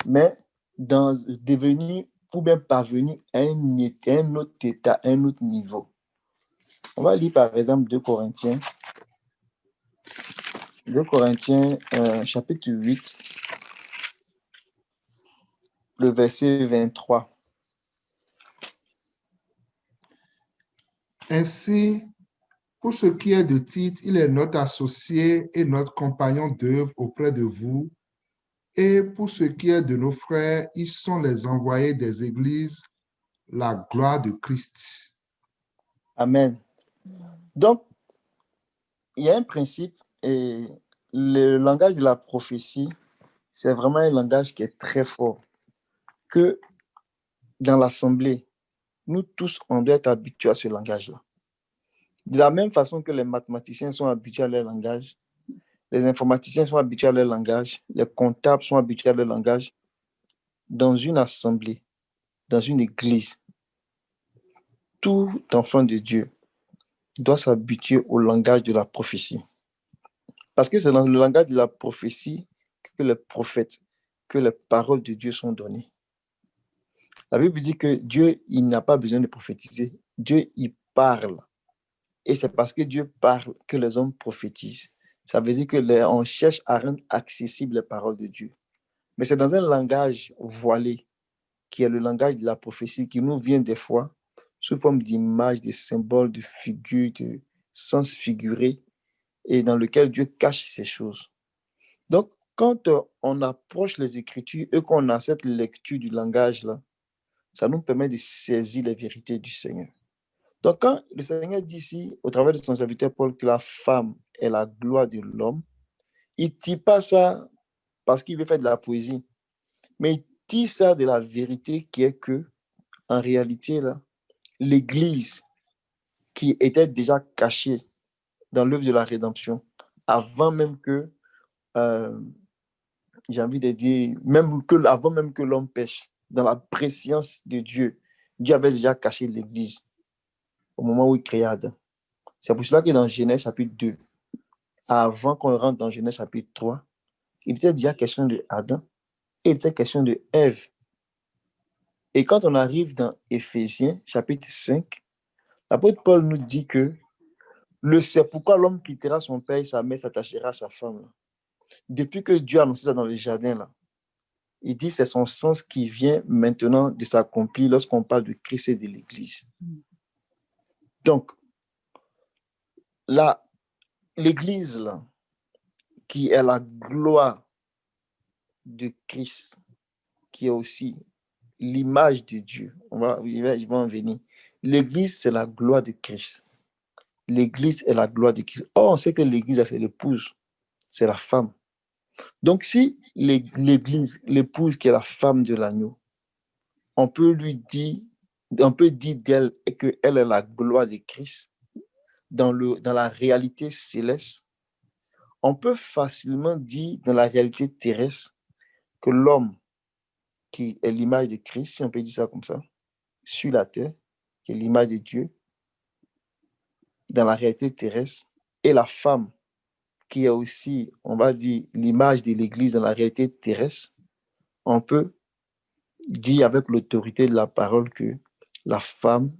Mais dans devenir ou bien parvenir à un autre état, un autre niveau. On va lire par exemple 2 Corinthiens chapitre 8, le verset 23. Ainsi, pour ce qui est de Tite, il est notre associé et notre compagnon d'œuvre auprès de vous. Et pour ce qui est de nos frères, ils sont les envoyés des églises, la gloire de Christ. Amen. Donc, il y a un principe et le langage de la prophétie, c'est vraiment un langage qui est très fort. Que dans l'assemblée, nous tous, on doit être habitués à ce langage-là. De la même façon que les mathématiciens sont habitués à leur langage, les informaticiens sont habitués à leur langage, les comptables sont habitués à leur langage, dans une assemblée, dans une église, tout enfant de Dieu doit s'habituer au langage de la prophétie. Parce que c'est dans le langage de la prophétie que les prophètes, que les paroles de Dieu sont données. La Bible dit que Dieu, il n'a pas besoin de prophétiser. Dieu, il parle. Et c'est parce que Dieu parle que les hommes prophétisent. Ça veut dire qu'on cherche à rendre accessibles les paroles de Dieu. Mais c'est dans un langage voilé, qui est le langage de la prophétie, qui nous vient des fois sous forme d'images, de symboles, de figures, de sens figurés, et dans lequel Dieu cache ces choses. Donc, quand on approche les Écritures et qu'on a cette lecture du langage-là, ça nous permet de saisir les vérités du Seigneur. Donc, quand le Seigneur dit ici, au travers de son serviteur Paul, que la femme est la gloire de l'homme, il ne dit pas ça parce qu'il veut faire de la poésie, mais il dit ça de la vérité qui est que, en réalité, là, l'Église qui était déjà cachée dans l'œuvre de la rédemption, avant même que, j'ai envie de dire, avant même que l'homme pêche, dans la préscience de Dieu, Dieu avait déjà caché l'Église au moment où il créa Adam. C'est pour cela que dans Genèse chapitre 2, avant qu'on rentre dans Genèse chapitre 3, il était déjà question de Adam et il était question de Ève. Et quand on arrive dans Éphésiens chapitre 5, l'apôtre Paul nous dit que c'est pourquoi l'homme quittera son père et sa mère, s'attachera à sa femme. Depuis que Dieu a annoncé ça dans le jardin, là, il dit que c'est son sens qui vient maintenant de s'accomplir lorsqu'on parle de Christ et de l'Église. Donc, là, l'Église, là, qui est la gloire de Christ, qui est aussi l'image de Dieu. Je vais en venir. L'Église, c'est la gloire de Christ. L'Église est la gloire de Christ. Or, on sait que l'Église, c'est l'épouse, c'est la femme. Donc, si l'Église, l'épouse qui est la femme de l'agneau, on peut dire d'elle qu'elle est la gloire de Christ dans la réalité céleste. On peut facilement dire dans la réalité terrestre que l'homme qui est l'image de Christ, si on peut dire ça comme ça, sur la terre, qui est l'image de Dieu, dans la réalité terrestre, et la femme qui est aussi, on va dire, l'image de l'Église dans la réalité terrestre, on peut dire avec l'autorité de la parole que la femme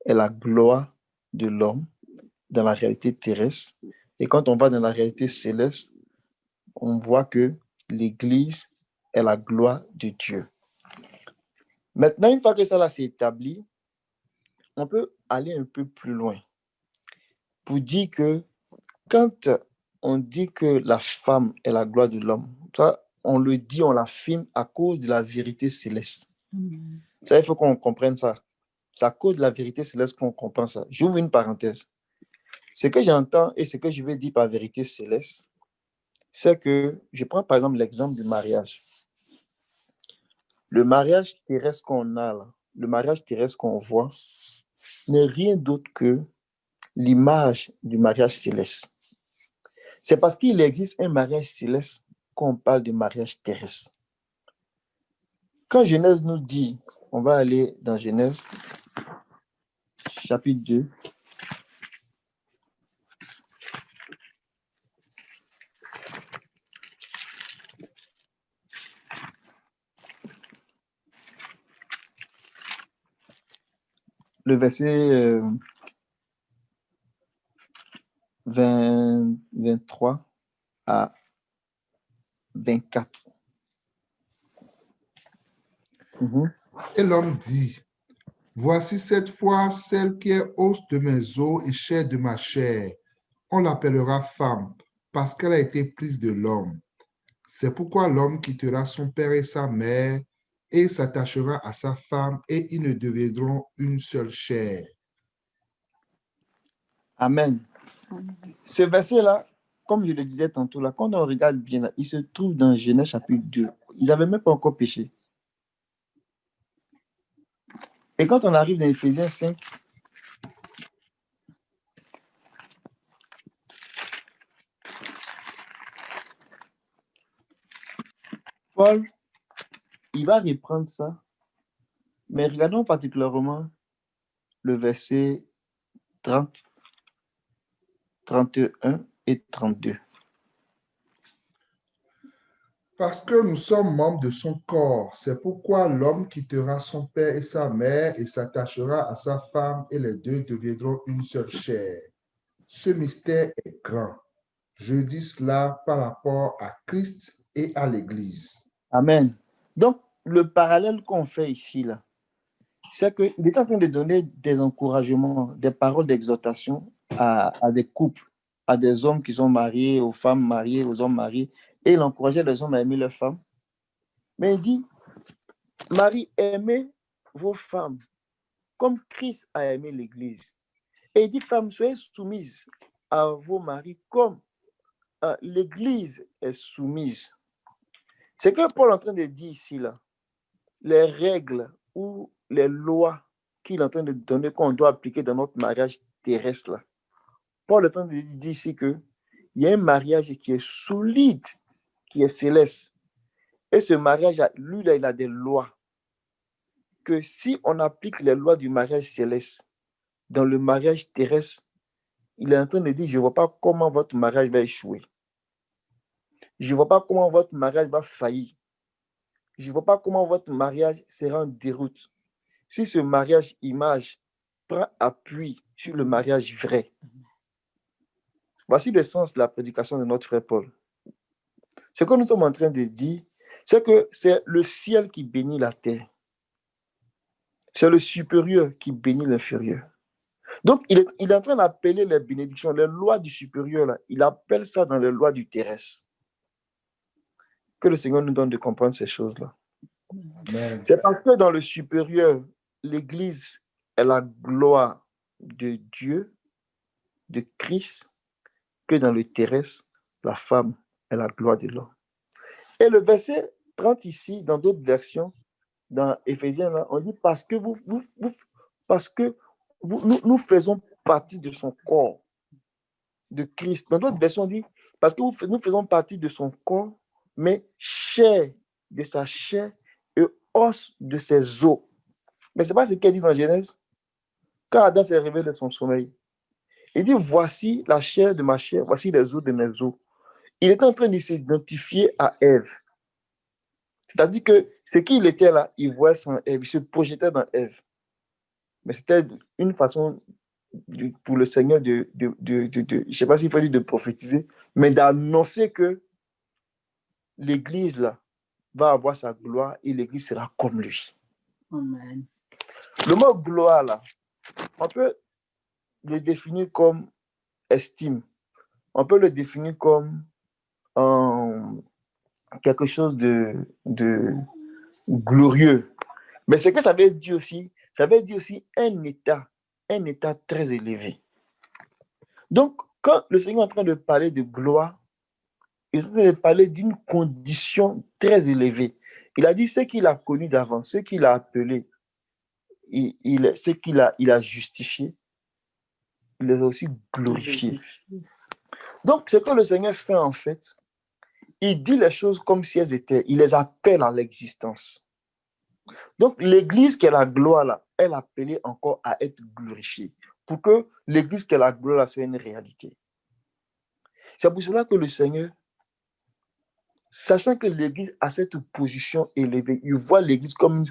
est la gloire de l'homme dans la réalité terrestre. Et quand on va dans la réalité céleste, on voit que l'Église est la gloire de Dieu. Maintenant, une fois que ça s'est établi, on peut aller un peu plus loin pour dire que quand on dit que la femme est la gloire de l'homme, ça, on le dit, on l'affirme à cause de la vérité céleste. Ça, il faut qu'on comprenne ça. C'est à cause de la vérité céleste qu'on comprend ça. J'ouvre une parenthèse. Ce que j'entends et ce que je veux dire par vérité céleste, c'est que, je prends par exemple l'exemple du mariage. Le mariage terrestre qu'on a là, le mariage terrestre qu'on voit, n'est rien d'autre que l'image du mariage céleste. C'est parce qu'il existe un mariage céleste qu'on parle de mariage terrestre. Quand Genèse nous dit, on va aller dans Genèse, chapitre 2, le verset 23 à 24. Et l'homme dit, voici cette fois celle qui est os de mes os et chair de ma chair. On l'appellera femme, parce qu'elle a été prise de l'homme. C'est pourquoi l'homme quittera son père et sa mère et s'attachera à sa femme et ils ne deviendront une seule chair. Amen. Ce verset-là, comme je le disais tantôt, là, quand on regarde bien, là, il se trouve dans Genèse chapitre 2. Ils n'avaient même pas encore péché. Et quand on arrive dans Éphésiens 5, Paul, il va reprendre ça, mais regardons particulièrement le verset 30, 31 et 32. Parce que nous sommes membres de son corps, c'est pourquoi l'homme quittera son père et sa mère et s'attachera à sa femme et les deux deviendront une seule chair. Ce mystère est grand. Je dis cela par rapport à Christ et à l'Église. Amen. Donc, le parallèle qu'on fait ici, là, c'est qu'il est en train de donner des encouragements, des paroles d'exhortation à des couples, à des hommes qui sont mariés, aux femmes mariées, aux hommes mariés. Et il encourageait les hommes à aimer leurs femmes. Mais il dit, Marie, aimez vos femmes comme Christ a aimé l'Église. Et il dit, femmes, soyez soumises à vos maris comme l'Église est soumise. C'est que Paul est en train de dire ici, là, les règles ou les lois qu'il est en train de donner qu'on doit appliquer dans notre mariage terrestre, là. Paul est en train de dire ici qu'il y a un mariage qui est solide, qui est céleste. Et ce mariage, lui, là, il a des lois. Que si on applique les lois du mariage céleste dans le mariage terrestre, il est en train de dire, je ne vois pas comment votre mariage va échouer. Je ne vois pas comment votre mariage va faillir. Je ne vois pas comment votre mariage sera en déroute. Si ce mariage image prend appui sur le mariage vrai. Voici le sens de la prédication de notre frère Paul. Ce que nous sommes en train de dire, c'est que c'est le ciel qui bénit la terre. C'est le supérieur qui bénit l'inférieur. Donc, il est en train d'appeler les bénédictions, les lois du supérieur, là, il appelle ça dans les lois du terrestre. Que le Seigneur nous donne de comprendre ces choses-là. C'est parce que dans le supérieur, l'Église est la gloire de Dieu, de Christ, que dans le terrestre, la femme est la gloire de l'homme. Et le verset 30 ici, dans d'autres versions, dans Éphésiens, là, on dit parce que nous faisons partie de son corps, de Christ. Dans d'autres versions, on dit parce que nous faisons partie de son corps, mais chair de sa chair et os de ses os. Mais ce n'est pas ce qu'il dit dans Genèse. Quand Adam s'est réveillé de son sommeil, il dit voici la chair de ma chair, voici les os de mes os. Il était en train de s'identifier à Ève. C'est-à-dire que ce qu'il était là, il voyait son Ève, il se projetait dans Ève. Mais c'était une façon pour le Seigneur je ne sais pas s'il fallait de prophétiser, mais d'annoncer que l'Église là va avoir sa gloire et l'Église sera comme lui. Amen. Le mot gloire là, on peut le définir comme estime. On peut le définir comme quelque chose de glorieux. Mais ce que ça veut dire aussi, ça veut dire aussi un état très élevé. Donc, quand le Seigneur est en train de parler de gloire, il est en train de parler d'une condition très élevée. Il a dit ce qu'il a connu d'avant, ce qu'il a appelé, ce qu'il a justifié, il les a aussi glorifiés. Donc, ce que le Seigneur fait en fait, il dit les choses comme si elles étaient, il les appelle à l'existence. Donc, l'Église qui est la gloire, là, elle est appelée encore à être glorifiée pour que l'Église qui est la gloire là, soit une réalité. C'est pour cela que le Seigneur, sachant que l'Église a cette position élevée, il voit l'Église comme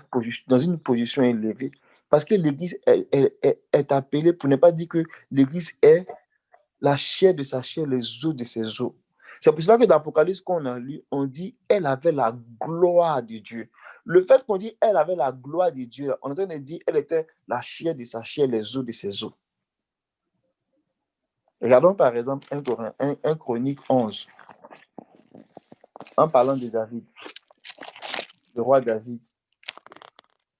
dans une position élevée parce que l'Église est appelée, pour ne pas dire que l'Église est la chair de sa chair, les os de ses os. C'est pour cela que dans l'Apocalypse qu'on a lu, on dit elle avait la gloire de Dieu. Le fait qu'on dit elle avait la gloire de Dieu, on est en train de dire elle était la chair de sa chair, les os de ses os. Regardons par exemple 1 Chronique 11. En parlant de David, le roi David,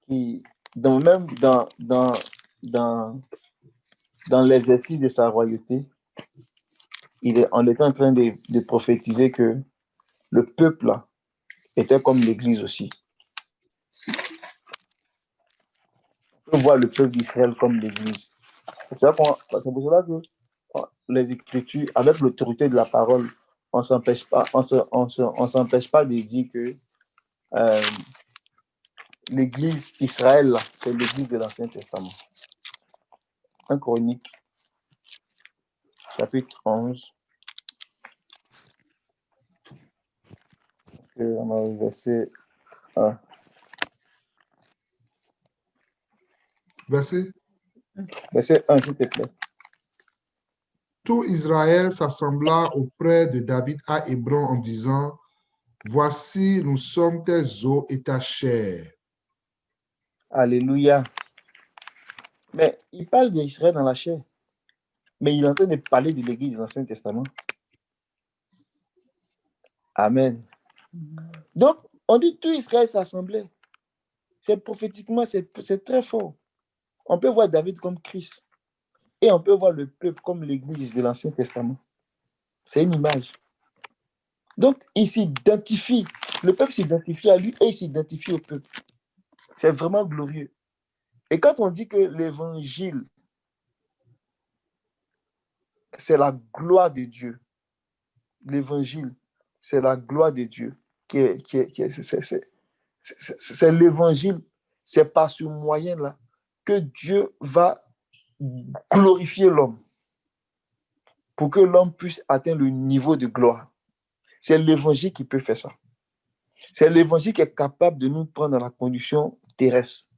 qui même dans l'exercice de sa royauté, on était en train de prophétiser que le peuple là, était comme l'Église aussi. On peut voir le peuple d'Israël comme l'Église. C'est pour cela que les Écritures, avec l'autorité de la parole, on ne s'empêche pas de dire que l'Église Israël, c'est l'Église de l'Ancien Testament. 1 Chronique, chapitre 11. On a le verset 1. Verset 1, s'il te plaît. Tout Israël s'assembla auprès de David à Hébron en disant, voici, nous sommes tes os et ta chair. Alléluia. Mais il parle d'Israël dans la chair. Mais il est en train de parler de l'Église dans l'Ancien Testament. Amen. Donc, on dit tout Israël s'assemblait. C'est prophétiquement, c'est très fort. On peut voir David comme Christ. Et on peut voir le peuple comme l'Église de l'Ancien Testament. C'est une image. Donc, il s'identifie. Le peuple s'identifie à lui et il s'identifie au peuple. C'est vraiment glorieux. Et quand on dit que l'évangile, c'est la gloire de Dieu, l'évangile, c'est la gloire de Dieu, c'est l'évangile, c'est par ce moyen-là que Dieu va glorifier l'homme pour que l'homme puisse atteindre le niveau de gloire. C'est l'évangile qui peut faire ça. C'est l'évangile qui est capable de nous prendre dans la condition terrestre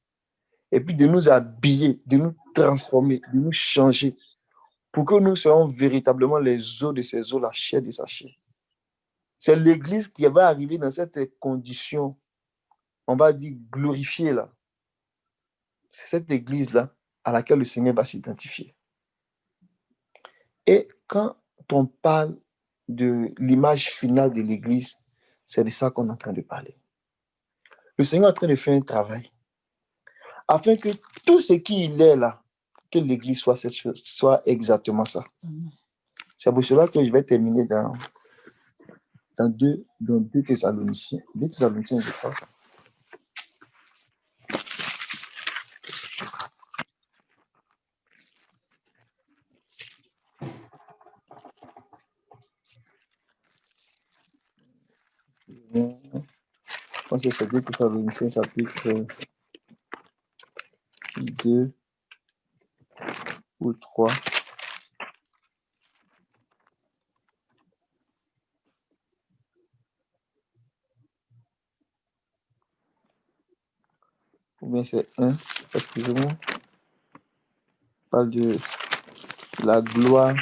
et puis de nous habiller, de nous transformer, de nous changer pour que nous soyons véritablement les os de ses os, la chair de sa chair. C'est l'Église qui va arriver dans cette condition, on va dire glorifiée là. C'est cette Église-là à laquelle le Seigneur va s'identifier. Et quand on parle de l'image finale de l'Église, c'est de ça qu'on est en train de parler. Le Seigneur est en train de faire un travail afin que tout ce qu'il est là, que l'Église soit cette chose, soit exactement ça. C'est pour cela que je vais terminer dans 2 Thessaloniciens. 2 Thessaloniciens, je crois. Je pense que c'est 2 Thessaloniciens chapitre 2 ou 3. Ou bien c'est 1, excusez-moi. On parle de la gloire.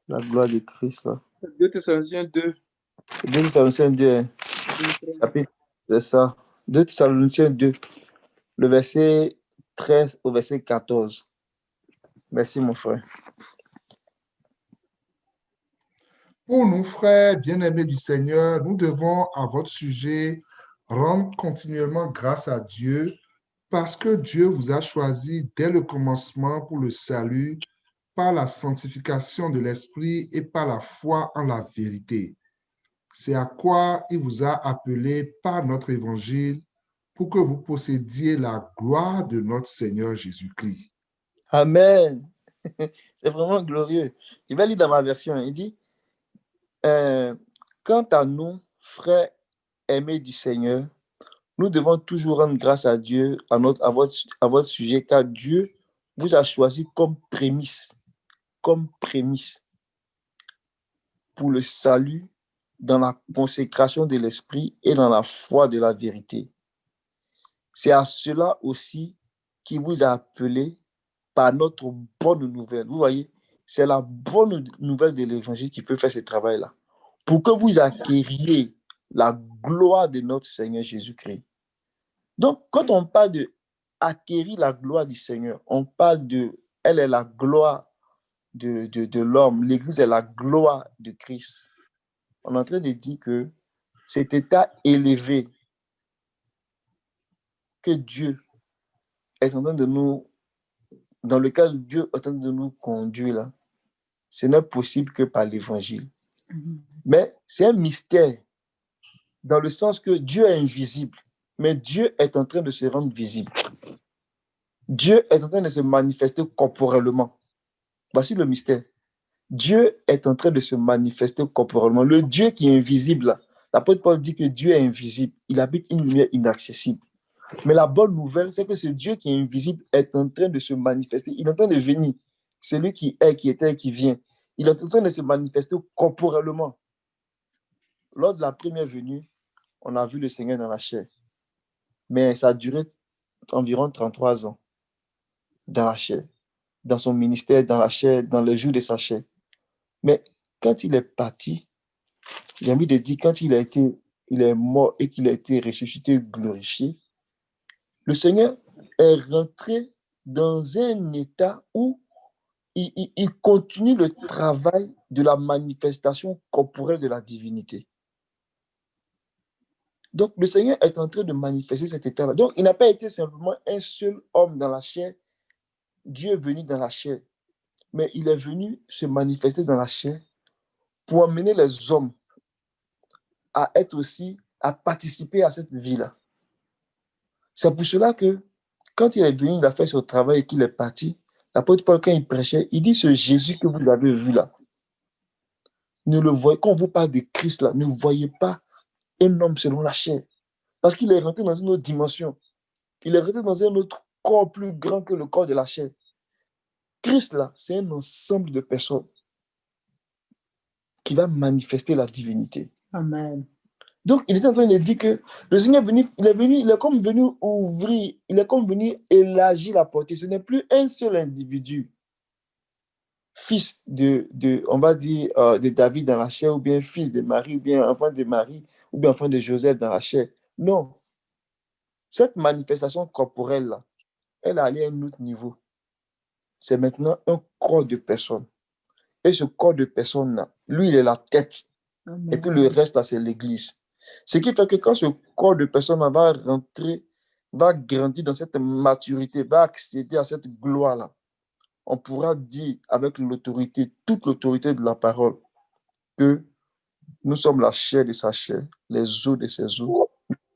La gloire de Christ là. 2 Thessaloniciens 2. 2 Thessaloniciens 2, chapitre, c'est ça. 2 Thessaloniciens 2, le verset 13 au verset 14. Merci mon frère. Pour nous, frères bien-aimés du Seigneur, nous devons à votre sujet rendre continuellement grâce à Dieu parce que Dieu vous a choisi dès le commencement pour le salut par la sanctification de l'Esprit et par la foi en la vérité. C'est à quoi il vous a appelé par notre évangile pour que vous possédiez la gloire de notre Seigneur Jésus-Christ. Amen. C'est vraiment glorieux. Je vais lire dans ma version. Il dit, quant à nous, frères aimés du Seigneur, nous devons toujours rendre grâce à Dieu à votre sujet, car Dieu vous a choisi comme prémisse pour le salut dans la consécration de l'esprit et dans la foi de la vérité. C'est à cela aussi qu'il vous a appelé par notre bonne nouvelle. Vous voyez, c'est la bonne nouvelle de l'évangile qui peut faire ce travail-là. Pour que vous acquériez la gloire de notre Seigneur Jésus-Christ. Donc, quand on parle de acquérir la gloire du Seigneur, on parle de, elle est la gloire de l'homme. L'Église est la gloire de Christ. On est en train de dire que cet état élevé que Dieu est en train de nous, dans lequel Dieu est en train de nous conduire là, ce n'est possible que par l'évangile. Mais c'est un mystère dans le sens que Dieu est invisible, mais Dieu est en train de se rendre visible. Dieu est en train de se manifester corporellement. Voici le mystère. Dieu est en train de se manifester corporellement. Le Dieu qui est invisible, l'apôtre Paul dit que Dieu est invisible. Il habite une lumière inaccessible. Mais la bonne nouvelle, c'est que ce Dieu qui est invisible est en train de se manifester. Il est en train de venir. C'est lui qui est, qui était et qui vient. Il est en train de se manifester corporellement. Lors de la première venue, on a vu le Seigneur dans la chair. Mais ça a duré environ 33 ans dans la chair, dans son ministère, dans la chair, dans le jour de sa chair. Mais quand il est parti, j'ai envie de dire, quand il a été il est mort et qu'il a été ressuscité, glorifié, le Seigneur est rentré dans un état où il continue le travail de la manifestation corporelle de la divinité. Donc, le Seigneur est en train de manifester cet état-là. Donc, il n'a pas été simplement un seul homme dans la chair. Dieu est venu dans la chair. Mais il est venu se manifester dans la chair pour amener les hommes à être aussi, à participer à cette vie-là. C'est pour cela que quand il est venu, il a fait son travail et qu'il est parti, l'apôtre Paul, quand il prêchait, il dit ce Jésus que vous avez vu là, ne le voyez, quand on vous parle de Christ là, ne voyez pas un homme selon la chair. Parce qu'il est rentré dans une autre dimension. Il est rentré dans un autre corps plus grand que le corps de la chair. Christ là, c'est un ensemble de personnes qui va manifester la divinité. Amen. Donc, il est en train de dire que le Seigneur il est comme venu ouvrir, il est comme venu élargir la portée. Ce n'est plus un seul individu, fils on va dire, de David dans la chair, ou bien fils de Marie, ou bien enfant de Marie, ou bien enfant de Joseph dans la chair. Non. Cette manifestation corporelle-là, elle est allée à un autre niveau. C'est maintenant un corps de personnes. Et ce corps de personnes-là, lui, il est la tête. Amen. Et puis le reste, là, c'est l'Église. Ce qui fait que quand ce corps de personnes va rentrer, va grandir dans cette maturité, va accéder à cette gloire-là, on pourra dire avec l'autorité, toute l'autorité de la parole, que nous sommes la chair de sa chair, les os de ses os,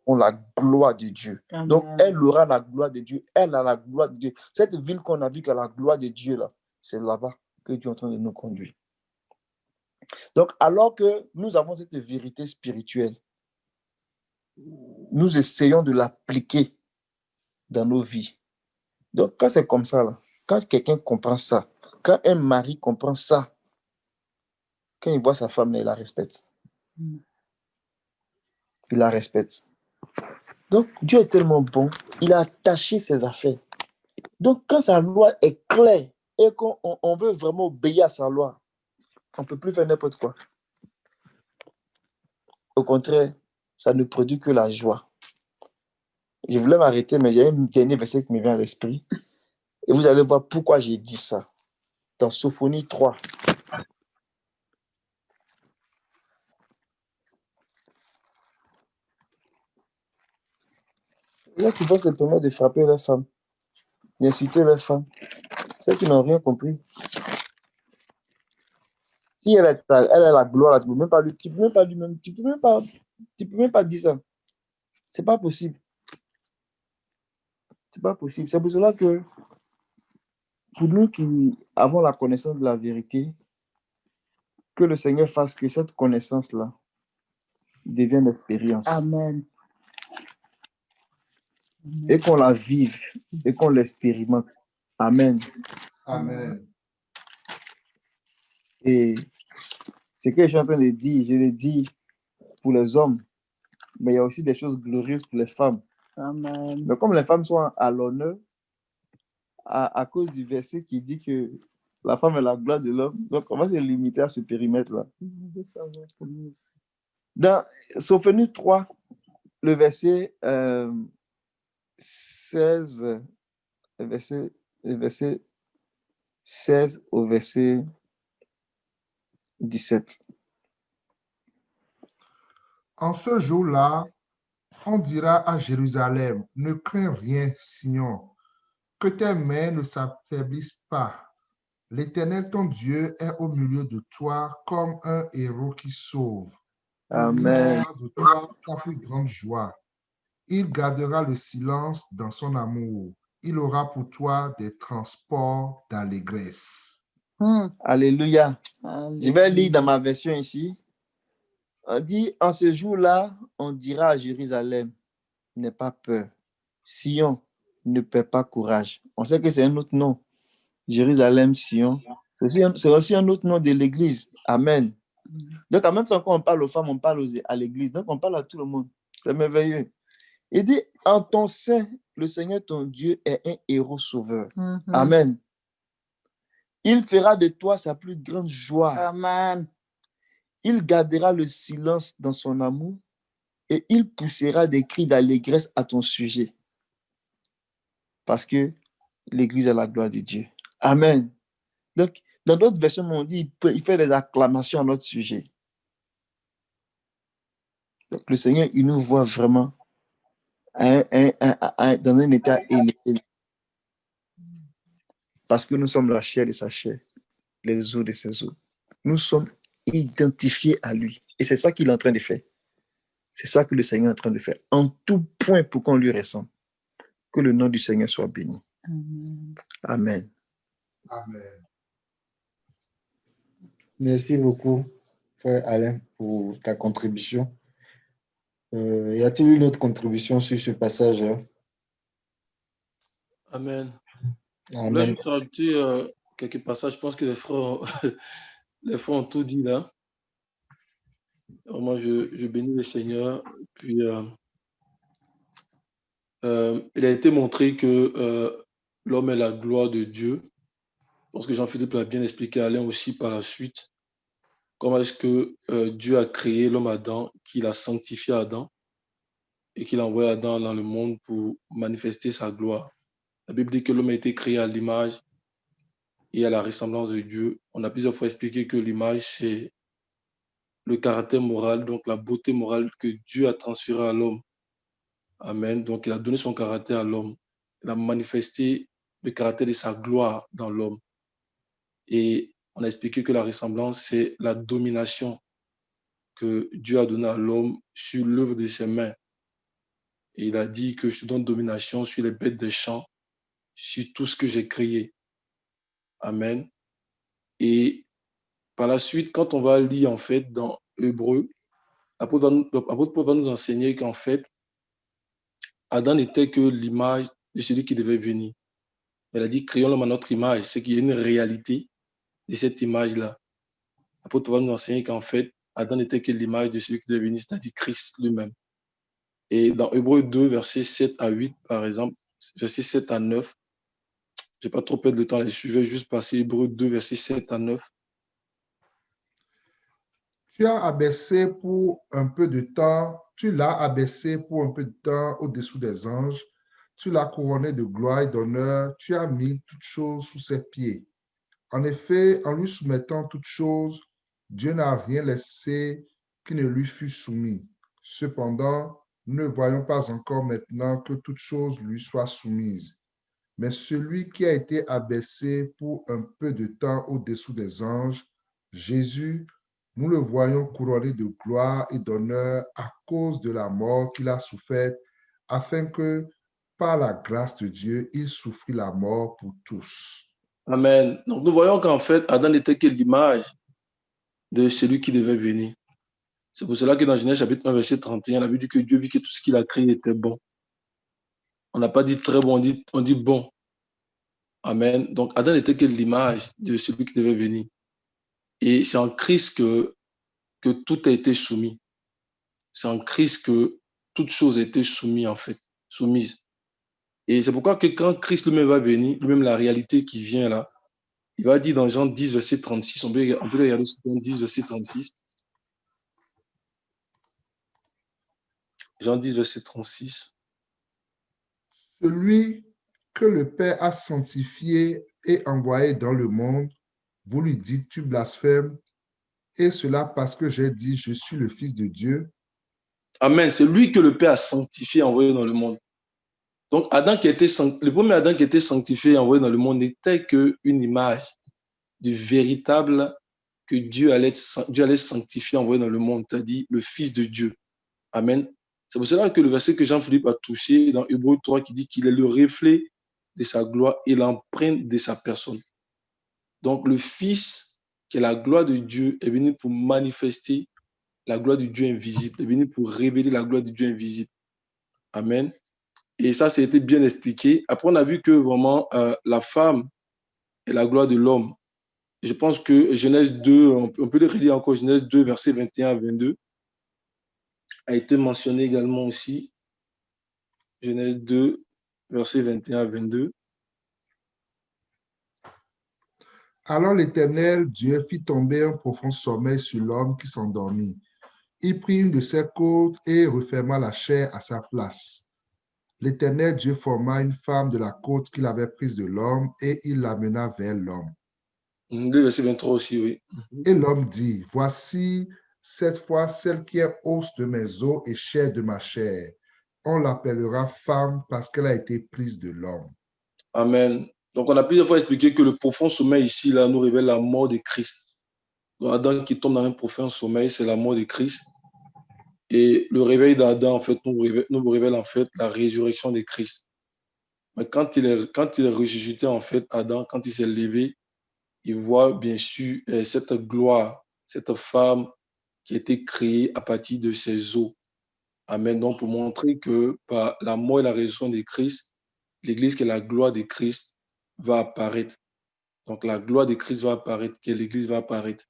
ont la gloire de Dieu. Amen. Donc, elle aura la gloire de Dieu. Elle a la gloire de Dieu. Cette ville qu'on a vue qui a la gloire de Dieu, là, c'est là-bas que Dieu est en train de nous conduire. Donc, alors que nous avons cette vérité spirituelle, nous essayons de l'appliquer dans nos vies. Donc, quand c'est comme ça, là, quand quelqu'un comprend ça, quand un mari comprend ça, quand il voit sa femme, il la respecte. Il la respecte. Donc, Dieu est tellement bon, il a attaché ses affaires. Donc, quand sa loi est claire et qu'on veut vraiment obéir à sa loi, on ne peut plus faire n'importe quoi. Au contraire, ça ne produit que la joie. Je voulais m'arrêter, mais il y a un dernier verset qui me vient à l'esprit. Et vous allez voir pourquoi j'ai dit ça. Dans Sophonie 3. Là, qui vont se permettre de frapper leurs femmes, d'insulter leurs femmes. Ceux qui n'ont rien compris. Si elle a la gloire, là, tu peux même pas dire ça. C'est pas possible. C'est pas possible. C'est pour cela que pour nous qui avons la connaissance de la vérité, que le Seigneur fasse que cette connaissance-là devienne expérience. Amen. Et qu'on la vive et qu'on l'expérimente. Amen. Amen. Et ce que je suis en train de dire, je le dis pour les hommes, mais il y a aussi des choses glorieuses pour les femmes. Amen. Mais comme les femmes sont à l'honneur, à cause du verset qui dit que la femme est la gloire de l'homme, donc on va se limiter à ce périmètre-là. Dans Sophonie 3, le verset 16, verset 16 au verset 17. En ce jour-là, on dira à Jérusalem, ne crains rien, Sion, que tes mains ne s'affaiblissent pas. L'Éternel, ton Dieu, est au milieu de toi comme un héros qui sauve. Amen. Il fera de toi sa plus grande joie. Il gardera le silence dans son amour. Il aura pour toi des transports d'allégresse. Alléluia. Amen. Je vais lire dans ma version ici. On dit, en ce jour-là, on dira à Jérusalem, n'aie pas peur. Sion, ne perds pas courage. On sait que c'est un autre nom. Jérusalem, Sion. C'est aussi un autre nom de l'église. Amen. Donc, en même temps qu'on parle aux femmes, on parle à l'église. Donc, on parle à tout le monde. C'est merveilleux. Il dit, en ton sein, le Seigneur, ton Dieu, est un héros sauveur. Amen. Il fera de toi sa plus grande joie. Amen. Il gardera le silence dans son amour et il poussera des cris d'allégresse à ton sujet. Parce que l'Église est la gloire de Dieu. Amen. Donc, dans d'autres versions, on dit il fait des acclamations à notre sujet. Donc, le Seigneur, il nous voit vraiment dans un état élevé. Parce que nous sommes la chair de sa chair, les os de ses os. Nous sommes identifiés à lui. Et c'est ça qu'il est en train de faire. C'est ça que le Seigneur est en train de faire. En tout point pour qu'on lui ressemble. Que le nom du Seigneur soit béni. Amen. Amen. Merci beaucoup, frère Alain, pour ta contribution. Y a-t-il une autre contribution sur ce passage-là? Amen. Je voulais Amen. juste rajouter quelques passages. Je pense que les frères ont tout dit là. Vraiment, je bénis le Seigneur. Puis, il a été montré que l'homme est la gloire de Dieu. Je pense que Jean-Philippe l'a bien expliqué, Alain aussi par la suite. Comment est-ce que Dieu a créé l'homme Adam, qu'il a sanctifié Adam et qu'il a envoyé Adam dans le monde pour manifester sa gloire. La Bible dit que l'homme a été créé à l'image et à la ressemblance de Dieu. On a plusieurs fois expliqué que l'image, c'est le caractère moral, donc la beauté morale que Dieu a transférée à l'homme. Amen. Donc, il a donné son caractère à l'homme. Il a manifesté le caractère de sa gloire dans l'homme. Et on a expliqué que la ressemblance, c'est la domination que Dieu a donnée à l'homme sur l'œuvre de ses mains. Et il a dit que je te donne domination sur les bêtes des champs, sur tout ce que j'ai créé. Amen. Et par la suite, quand on va lire en fait dans Hébreu, l'apôtre Paul va nous enseigner qu'en fait, Adam n'était que l'image de celui qui devait venir. Elle a dit, créons l'homme à notre image, c'est qu'il y a une réalité de cette image-là. L'apôtre Paul va nous enseigner qu'en fait, Adam n'était que l'image de celui qui devait venir, c'est-à-dire Christ lui-même. Et dans Hébreu 2, versets 7 à 8, par exemple, versets 7 à 9, je ne vais pas trop perdre le temps là-dessus, je vais juste passer Hébreu 2, versets 7 à 9. Tu as abaissé pour un peu de temps, tu l'as abaissé pour un peu de temps au-dessous des anges, tu l'as couronné de gloire et d'honneur, tu as mis toutes choses sous ses pieds. En effet, en lui soumettant toutes choses, Dieu n'a rien laissé qui ne lui fût soumis. Cependant, nous ne voyons pas encore maintenant que toutes choses lui soient soumises. Mais celui qui a été abaissé pour un peu de temps au-dessous des anges, Jésus, nous le voyons couronné de gloire et d'honneur à cause de la mort qu'il a soufferte, afin que, par la grâce de Dieu, il souffrit la mort pour tous. Amen. Donc nous voyons qu'en fait, Adam n'était que l'image de celui qui devait venir. C'est pour cela que dans Genèse chapitre 1, verset 31, la Bible dit que Dieu vit que tout ce qu'il a créé était bon. On n'a pas dit très bon, on dit bon. Amen. Donc Adam n'était que l'image de celui qui devait venir. Et c'est en Christ que tout a été soumis. C'est en Christ que toute chose a été soumise, en fait, soumise. Et c'est pourquoi que quand Christ lui-même va venir, lui-même la réalité qui vient là, il va dire dans Jean 10, verset 36, on peut regarder Jean 10, verset 36. Jean 10, verset 36. Celui que le Père a sanctifié et envoyé dans le monde, vous lui dites, tu blasphèmes, et cela parce que j'ai dit, je suis le Fils de Dieu. Amen. C'est lui que le Père a sanctifié et envoyé dans le monde. Donc, le premier Adam qui était sanctifié et envoyé dans le monde n'était qu'une image du véritable que Dieu allait sanctifier et envoyer dans le monde, c'est-à-dire le Fils de Dieu. Amen. C'est pour cela que le verset que Jean-Philippe a touché dans Hébreu 3 qui dit qu'il est le reflet de sa gloire et l'empreinte de sa personne. Donc, le Fils, qui est la gloire de Dieu, est venu pour manifester la gloire du Dieu invisible, est venu pour révéler la gloire du Dieu invisible. Amen. Et ça, ça a été bien expliqué. Après, on a vu que vraiment, la femme est la gloire de l'homme. Je pense que Genèse 2, on peut le relire encore, Genèse 2, versets 21 à 22, a été mentionné également aussi. Genèse 2, versets 21 à 22. Alors l'Éternel Dieu fit tomber un profond sommeil sur l'homme qui s'endormit. Il prit une de ses côtes et referma la chair à sa place. L'Éternel Dieu forma une femme de la côte qu'il avait prise de l'homme et il l'amena vers l'homme. Le verset 23 aussi, oui. Et l'homme dit, voici cette fois celle qui est os de mes os et chair de ma chair. On l'appellera femme parce qu'elle a été prise de l'homme. Amen. Donc, on a plusieurs fois expliqué que le profond sommeil ici, là, nous révèle la mort de Christ. Donc, Adam qui tombe dans un profond sommeil, c'est la mort de Christ. Et le réveil d'Adam, en fait, nous révèle en fait la résurrection de Christ. Mais quand il est ressuscité, en fait, Adam, quand il s'est levé, il voit bien sûr cette gloire, cette femme qui a été créée à partir de ses os. Amen. Donc, pour montrer que par la mort et la résurrection de Christ, l'Église, qui est la gloire de Christ, va apparaître. Donc, la gloire de Christ va apparaître, que l'Église va apparaître.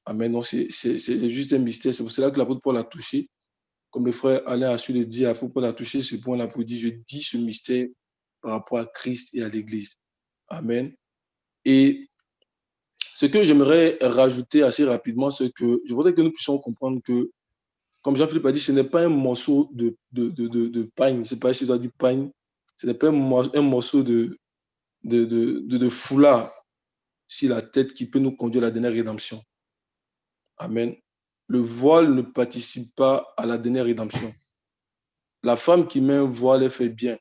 Amen. Donc, c'est juste un mystère. C'est pour cela que l'apôtre Paul a touché. Comme le frère Alain a su le dire, l'apôtre Paul a touché ce point-là pour dire, je dis ce mystère par rapport à Christ et à l'Église. Amen. Et ce que j'aimerais rajouter assez rapidement, c'est que je voudrais que nous puissions comprendre que, comme Jean-Philippe a dit, ce n'est pas un morceau de pain, je ne sais pas si je dois dire pain, ce n'est pas un morceau de foulard sur la tête qui peut nous conduire à la dernière rédemption. Amen. Le voile ne participe pas à la dernière rédemption. La femme qui met un voile, elle fait bien.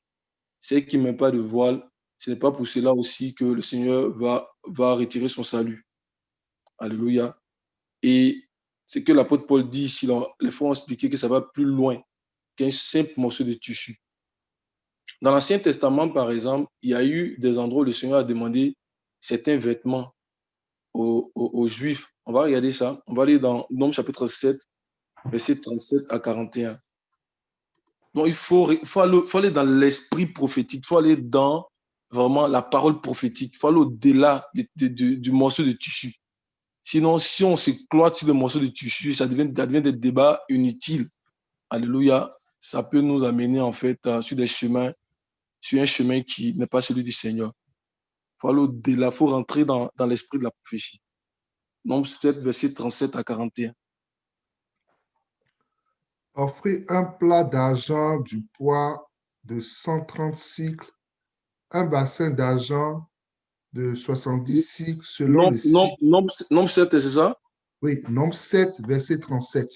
Celle qui ne met pas de voile, ce n'est pas pour cela aussi que le Seigneur va retirer son salut. Alléluia. Et ce que l'apôtre Paul dit ici, les frères ont expliqué que ça va plus loin qu'un simple morceau de tissu. Dans l'Ancien Testament, par exemple, il y a eu des endroits où le Seigneur a demandé certains vêtements aux Juifs. On va regarder ça. On va aller dans Nombre chapitre 7, versets 37 à 41. Donc, il faut aller dans l'esprit prophétique. Il faut aller dans vraiment la parole prophétique. Il faut aller au-delà du morceau de tissu. Sinon, si on s'éclate sur le morceau de tissu, ça devient des débats inutiles. Alléluia. Ça peut nous amener en fait sur un chemin qui n'est pas celui du Seigneur. Il faut aller au-delà, il faut rentrer dans l'esprit de la prophétie. Nombre 7, verset 37 à 41. Offrez un plat d'argent du poids de 130 cycles, un bassin d'argent de 70 cycles selon le cycle. Nombre 7, c'est ça? Oui, Nombre 7, verset 37.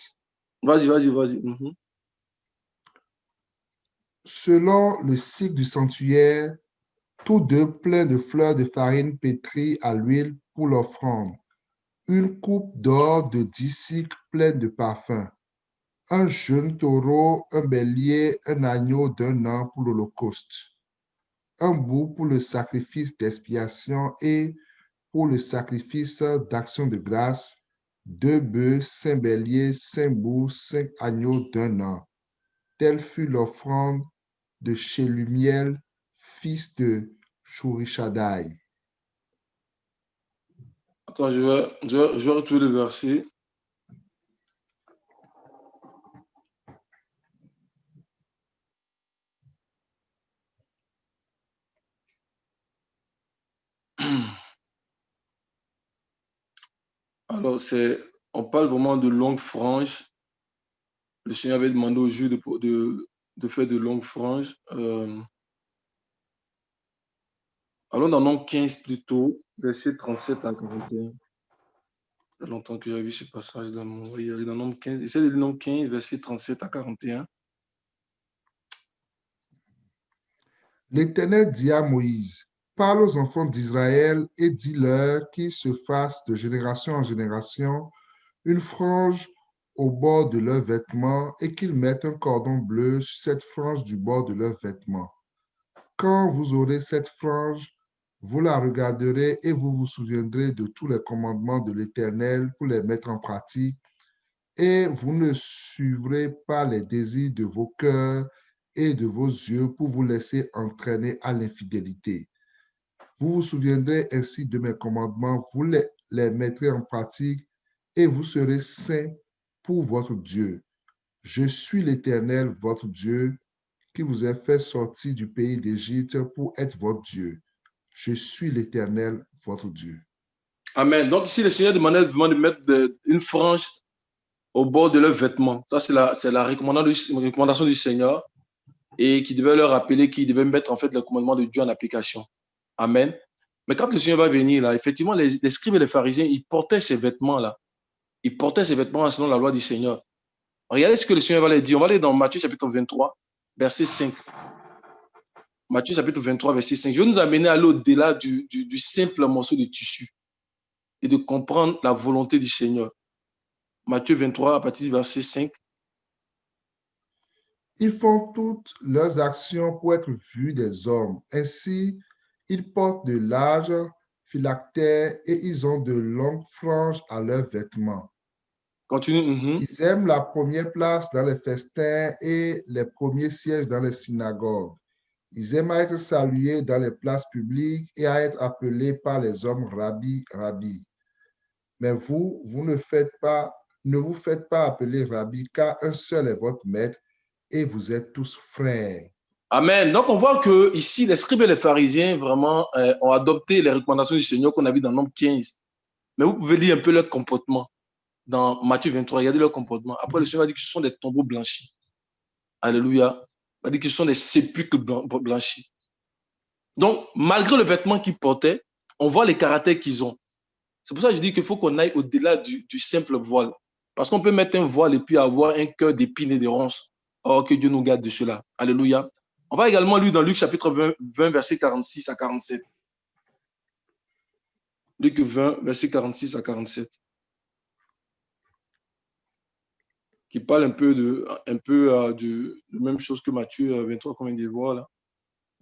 Vas-y. Selon le cycle du sanctuaire, tous deux pleins de fleurs de farine pétrie à l'huile pour l'offrande, une coupe d'or de 10 cycles pleine de parfums, un jeune taureau, un bélier, un agneau d'un an pour l'holocauste, un bouc pour le sacrifice d'expiation et pour le sacrifice d'action de grâce, 2 bœufs, 5 béliers, 5 boucs, 5 agneaux d'un an. Telle fut l'offrande de Shelumiel, fils de Shurishadai. Attends, je vais retrouver le verset. Alors, on parle vraiment de longues franges. Le Seigneur avait demandé aux Juifs de faire de longues franges. Allons dans Nombre 15 plutôt, verset 37 à 41. Il y a longtemps que j'ai vu ce passage dans mon... Oui, dans Nombre 15. Essaye de lire Nombre 15, verset 37 à 41. L'Éternel dit à Moïse, parle aux enfants d'Israël et dis-leur qu'ils se fassent de génération en génération une frange au bord de leurs vêtements et qu'ils mettent un cordon bleu sur cette frange du bord de leurs vêtements. Quand vous aurez cette frange, vous la regarderez et vous vous souviendrez de tous les commandements de l'Éternel pour les mettre en pratique, et vous ne suivrez pas les désirs de vos cœurs et de vos yeux pour vous laisser entraîner à l'infidélité. Vous vous souviendrez ainsi de mes commandements, vous les mettrez en pratique et vous serez saints pour votre Dieu. Je suis l'Éternel, votre Dieu, qui vous a fait sortir du pays d'Égypte pour être votre Dieu. Je suis l'Éternel, votre Dieu. Amen. Donc ici, le Seigneur demandait vraiment de mettre une frange au bord de leurs vêtements. Ça, c'est la recommandation du Seigneur et qui devait leur rappeler qu'ils devaient mettre en fait le commandement de Dieu en application. Amen. Mais quand le Seigneur va venir, là, effectivement, les scribes et les pharisiens, ils portaient ces vêtements-là. Ils portaient ces vêtements selon la loi du Seigneur. Regardez ce que le Seigneur va leur dire. On va aller dans Matthieu chapitre 23, verset 5. Matthieu chapitre 23, verset 5. Je vais nous amener à aller au-delà du simple morceau de tissu et de comprendre la volonté du Seigneur. Matthieu 23, à partir du verset 5. Ils font toutes leurs actions pour être vus des hommes. Ainsi, ils portent de larges phylactères et ils ont de longues franges à leurs vêtements. Continue. Ils aiment la première place dans les festins et les premiers sièges dans les synagogues. Ils aiment à être salués dans les places publiques et à être appelés par les hommes rabbi, rabbi. Mais vous ne vous faites pas appeler rabbi, car un seul est votre maître et vous êtes tous frères. Amen. Donc, on voit que ici, les scribes et les pharisiens vraiment ont adopté les recommandations du Seigneur qu'on a vues dans Nombre 15. Mais vous pouvez lire un peu leur comportement dans Matthieu 23. Regardez leur comportement. Après, le Seigneur a dit que ce sont des tombeaux blanchis. Alléluia. Il a dit que ce sont des sépulcres blanchis. Donc, malgré le vêtement qu'ils portaient, on voit les caractères qu'ils ont. C'est pour ça que je dis qu'il faut qu'on aille au-delà du simple voile. Parce qu'on peut mettre un voile et puis avoir un cœur d'épines et de ronces. Oh, que Dieu nous garde de cela. Alléluia. On va également lire dans Luc chapitre 20 verset 46 à 47. Luc 20, verset 46 à 47. Qui parle un peu de la même chose que Matthieu 23, comme il dit, voilà.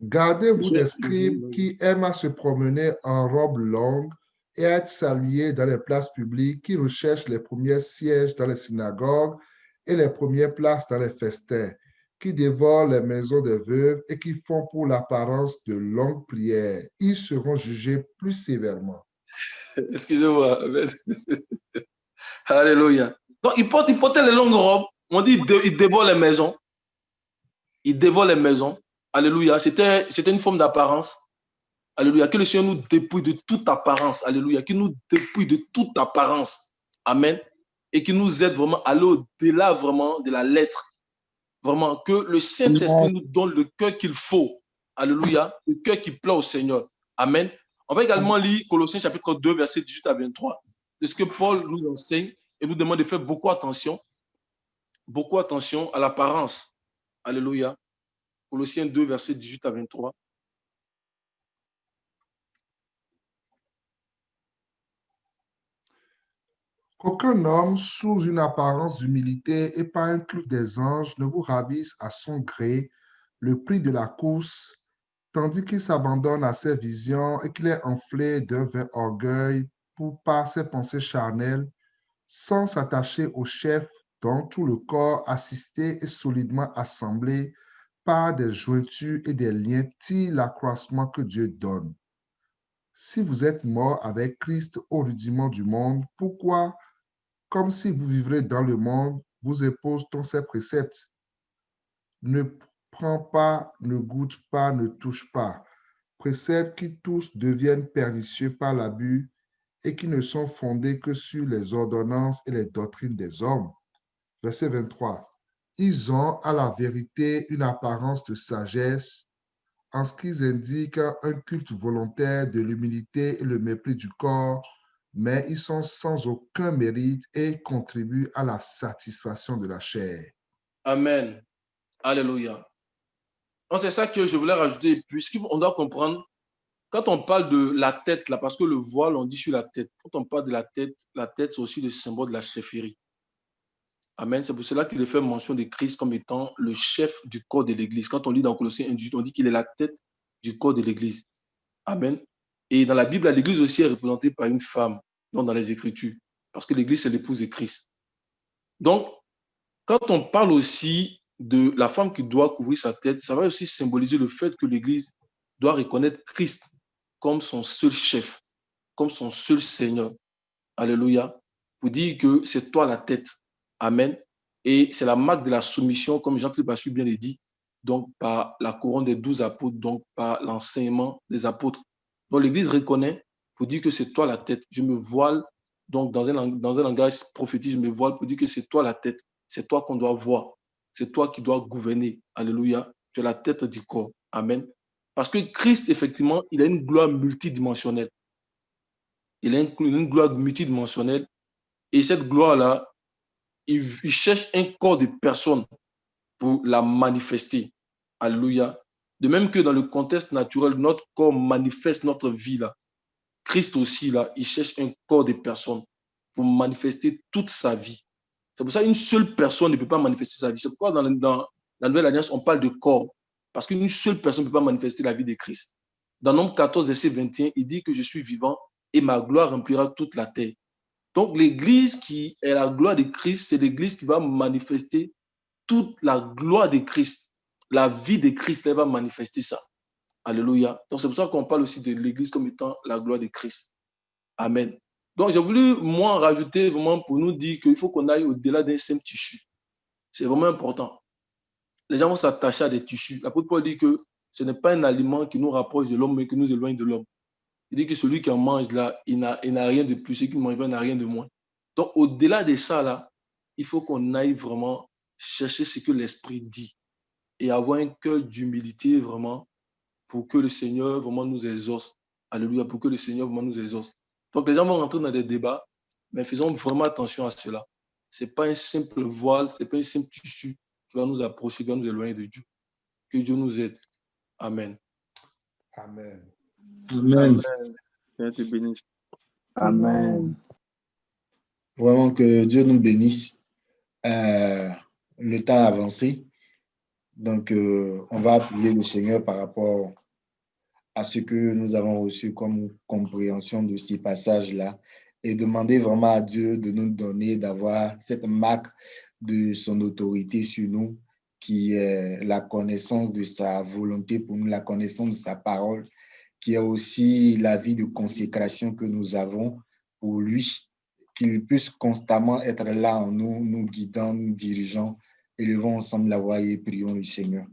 Gardez-vous des scribes qui aiment à se promener en robe longue et à être salués dans les places publiques, qui recherchent les premiers sièges dans les synagogues et les premières places dans les festins, qui dévorent les maisons des veuves et qui font pour l'apparence de longues prières. Ils seront jugés plus sévèrement. Excusez-moi. Alléluia. Donc, ils portaient les longues robes. On dit ils dévorent les maisons. Ils dévorent les maisons. Alléluia. C'était une forme d'apparence. Alléluia. Que le Seigneur nous dépouille de toute apparence. Alléluia. Qu'il nous dépouille de toute apparence. Amen. Et qu'il nous aide vraiment à aller au-delà vraiment de la lettre. Vraiment, que le Saint-Esprit nous donne le cœur qu'il faut. Alléluia. Le cœur qui plaît au Seigneur. Amen. On va également lire Colossiens chapitre 2, verset 18 à 23. De ce que Paul nous enseigne et nous demande de faire beaucoup attention à l'apparence. Alléluia. Colossiens 2, verset 18 à 23. Qu'aucun homme, sous une apparence d'humilité et par un truc des anges, ne vous ravisse à son gré le prix de la course, tandis qu'il s'abandonne à ses visions et qu'il est enflé d'un vain orgueil par ses pensées charnelles, sans s'attacher au chef dont tout le corps assisté et solidement assemblé par des jointures et des liens tire l'accroissement que Dieu donne. Si vous êtes mort avec Christ au rudiment du monde, pourquoi, comme si vous vivrez dans le monde, vous épose-t-on ces préceptes? Ne prends pas, ne goûte pas, ne touche pas. Préceptes qui tous deviennent pernicieux par l'abus et qui ne sont fondés que sur les ordonnances et les doctrines des hommes. Verset 23. Ils ont à la vérité une apparence de sagesse en ce qu'ils indiquent un culte volontaire de l'humilité et le mépris du corps, mais ils sont sans aucun mérite et contribuent à la satisfaction de la chair. Amen. Alléluia. Donc, c'est ça que je voulais rajouter. Puisqu'on doit comprendre, quand on parle de la tête, là, parce que le voile, on dit sur la tête. Quand on parle de la tête, c'est aussi le symbole de la chefferie. Amen. C'est pour cela qu'il est fait mention de Christ comme étant le chef du corps de l'Église. Quand on lit dans Colossiens 1:18, on dit qu'il est la tête du corps de l'Église. Amen. Et dans la Bible, l'Église aussi est représentée par une femme, donc dans les Écritures, parce que l'Église, c'est l'épouse de Christ. Donc, quand on parle aussi de la femme qui doit couvrir sa tête, ça va aussi symboliser le fait que l'Église doit reconnaître Christ comme son seul chef, comme son seul Seigneur. Alléluia. Pour dire que c'est toi la tête. Amen. Et c'est la marque de la soumission, comme Jean-Philippe a su bien le dit, donc par la couronne des 12 apôtres, donc par l'enseignement des apôtres. Donc l'Église reconnaît pour dire que c'est toi la tête. Je me voile Donc, dans un langage prophétique, je me voile pour dire que c'est toi la tête. C'est toi qu'on doit voir. C'est toi qui dois gouverner. Alléluia. Tu es la tête du corps. Amen. Parce que Christ, effectivement, il a une gloire multidimensionnelle. Il a une gloire multidimensionnelle. Et cette gloire-là, il cherche un corps de personne pour la manifester. Alléluia. De même que dans le contexte naturel, notre corps manifeste notre vie là. Christ aussi là, il cherche un corps de personne pour manifester toute sa vie. C'est pour ça qu'une seule personne ne peut pas manifester sa vie. C'est pourquoi dans la Nouvelle Alliance, on parle de corps. Parce qu'une seule personne ne peut pas manifester la vie de Christ. Dans Nombre 14, verset 21, il dit que je suis vivant et ma gloire remplira toute la terre. Donc l'Église qui est la gloire de Christ, c'est l'Église qui va manifester toute la gloire de Christ. La vie de Christ, elle va manifester ça. Alléluia. Donc c'est pour ça qu'on parle aussi de l'Église comme étant la gloire de Christ. Amen. Donc j'ai voulu, moi, rajouter vraiment pour nous dire qu'il faut qu'on aille au-delà d'un simple tissu. C'est vraiment important. Les gens vont s'attacher à des tissus. L'apôtre Paul dit que ce n'est pas un aliment qui nous rapproche de l'homme, mais qui nous éloigne de l'homme. Il dit que celui qui en mange là, il n'a rien de plus. Celui qui ne mange pas n'a rien de moins. Donc au-delà de ça là, il faut qu'on aille vraiment chercher ce que l'Esprit dit et avoir un cœur d'humilité vraiment pour que le Seigneur vraiment nous exauce. Alléluia, pour que le Seigneur vraiment nous exauce. Donc les gens vont rentrer dans des débats, mais faisons vraiment attention à cela. Ce n'est pas un simple voile, ce n'est pas un simple tissu qui va nous approcher, qui va nous éloigner de Dieu. Que Dieu nous aide. Amen. Amen. Amen. Dieu te bénisse. Amen. Vraiment que Dieu nous bénisse. Le temps a avancé. Donc, on va prier le Seigneur par rapport à ce que nous avons reçu comme compréhension de ces passages-là et demander vraiment à Dieu de nous donner, d'avoir cette marque de son autorité sur nous, qui est la connaissance de sa volonté pour nous, la connaissance de sa parole, qui est aussi la vie de consécration que nous avons pour lui, qu'il puisse constamment être là en nous, nous guidant, nous dirigeant. Élevons ensemble la voix et prions le Seigneur.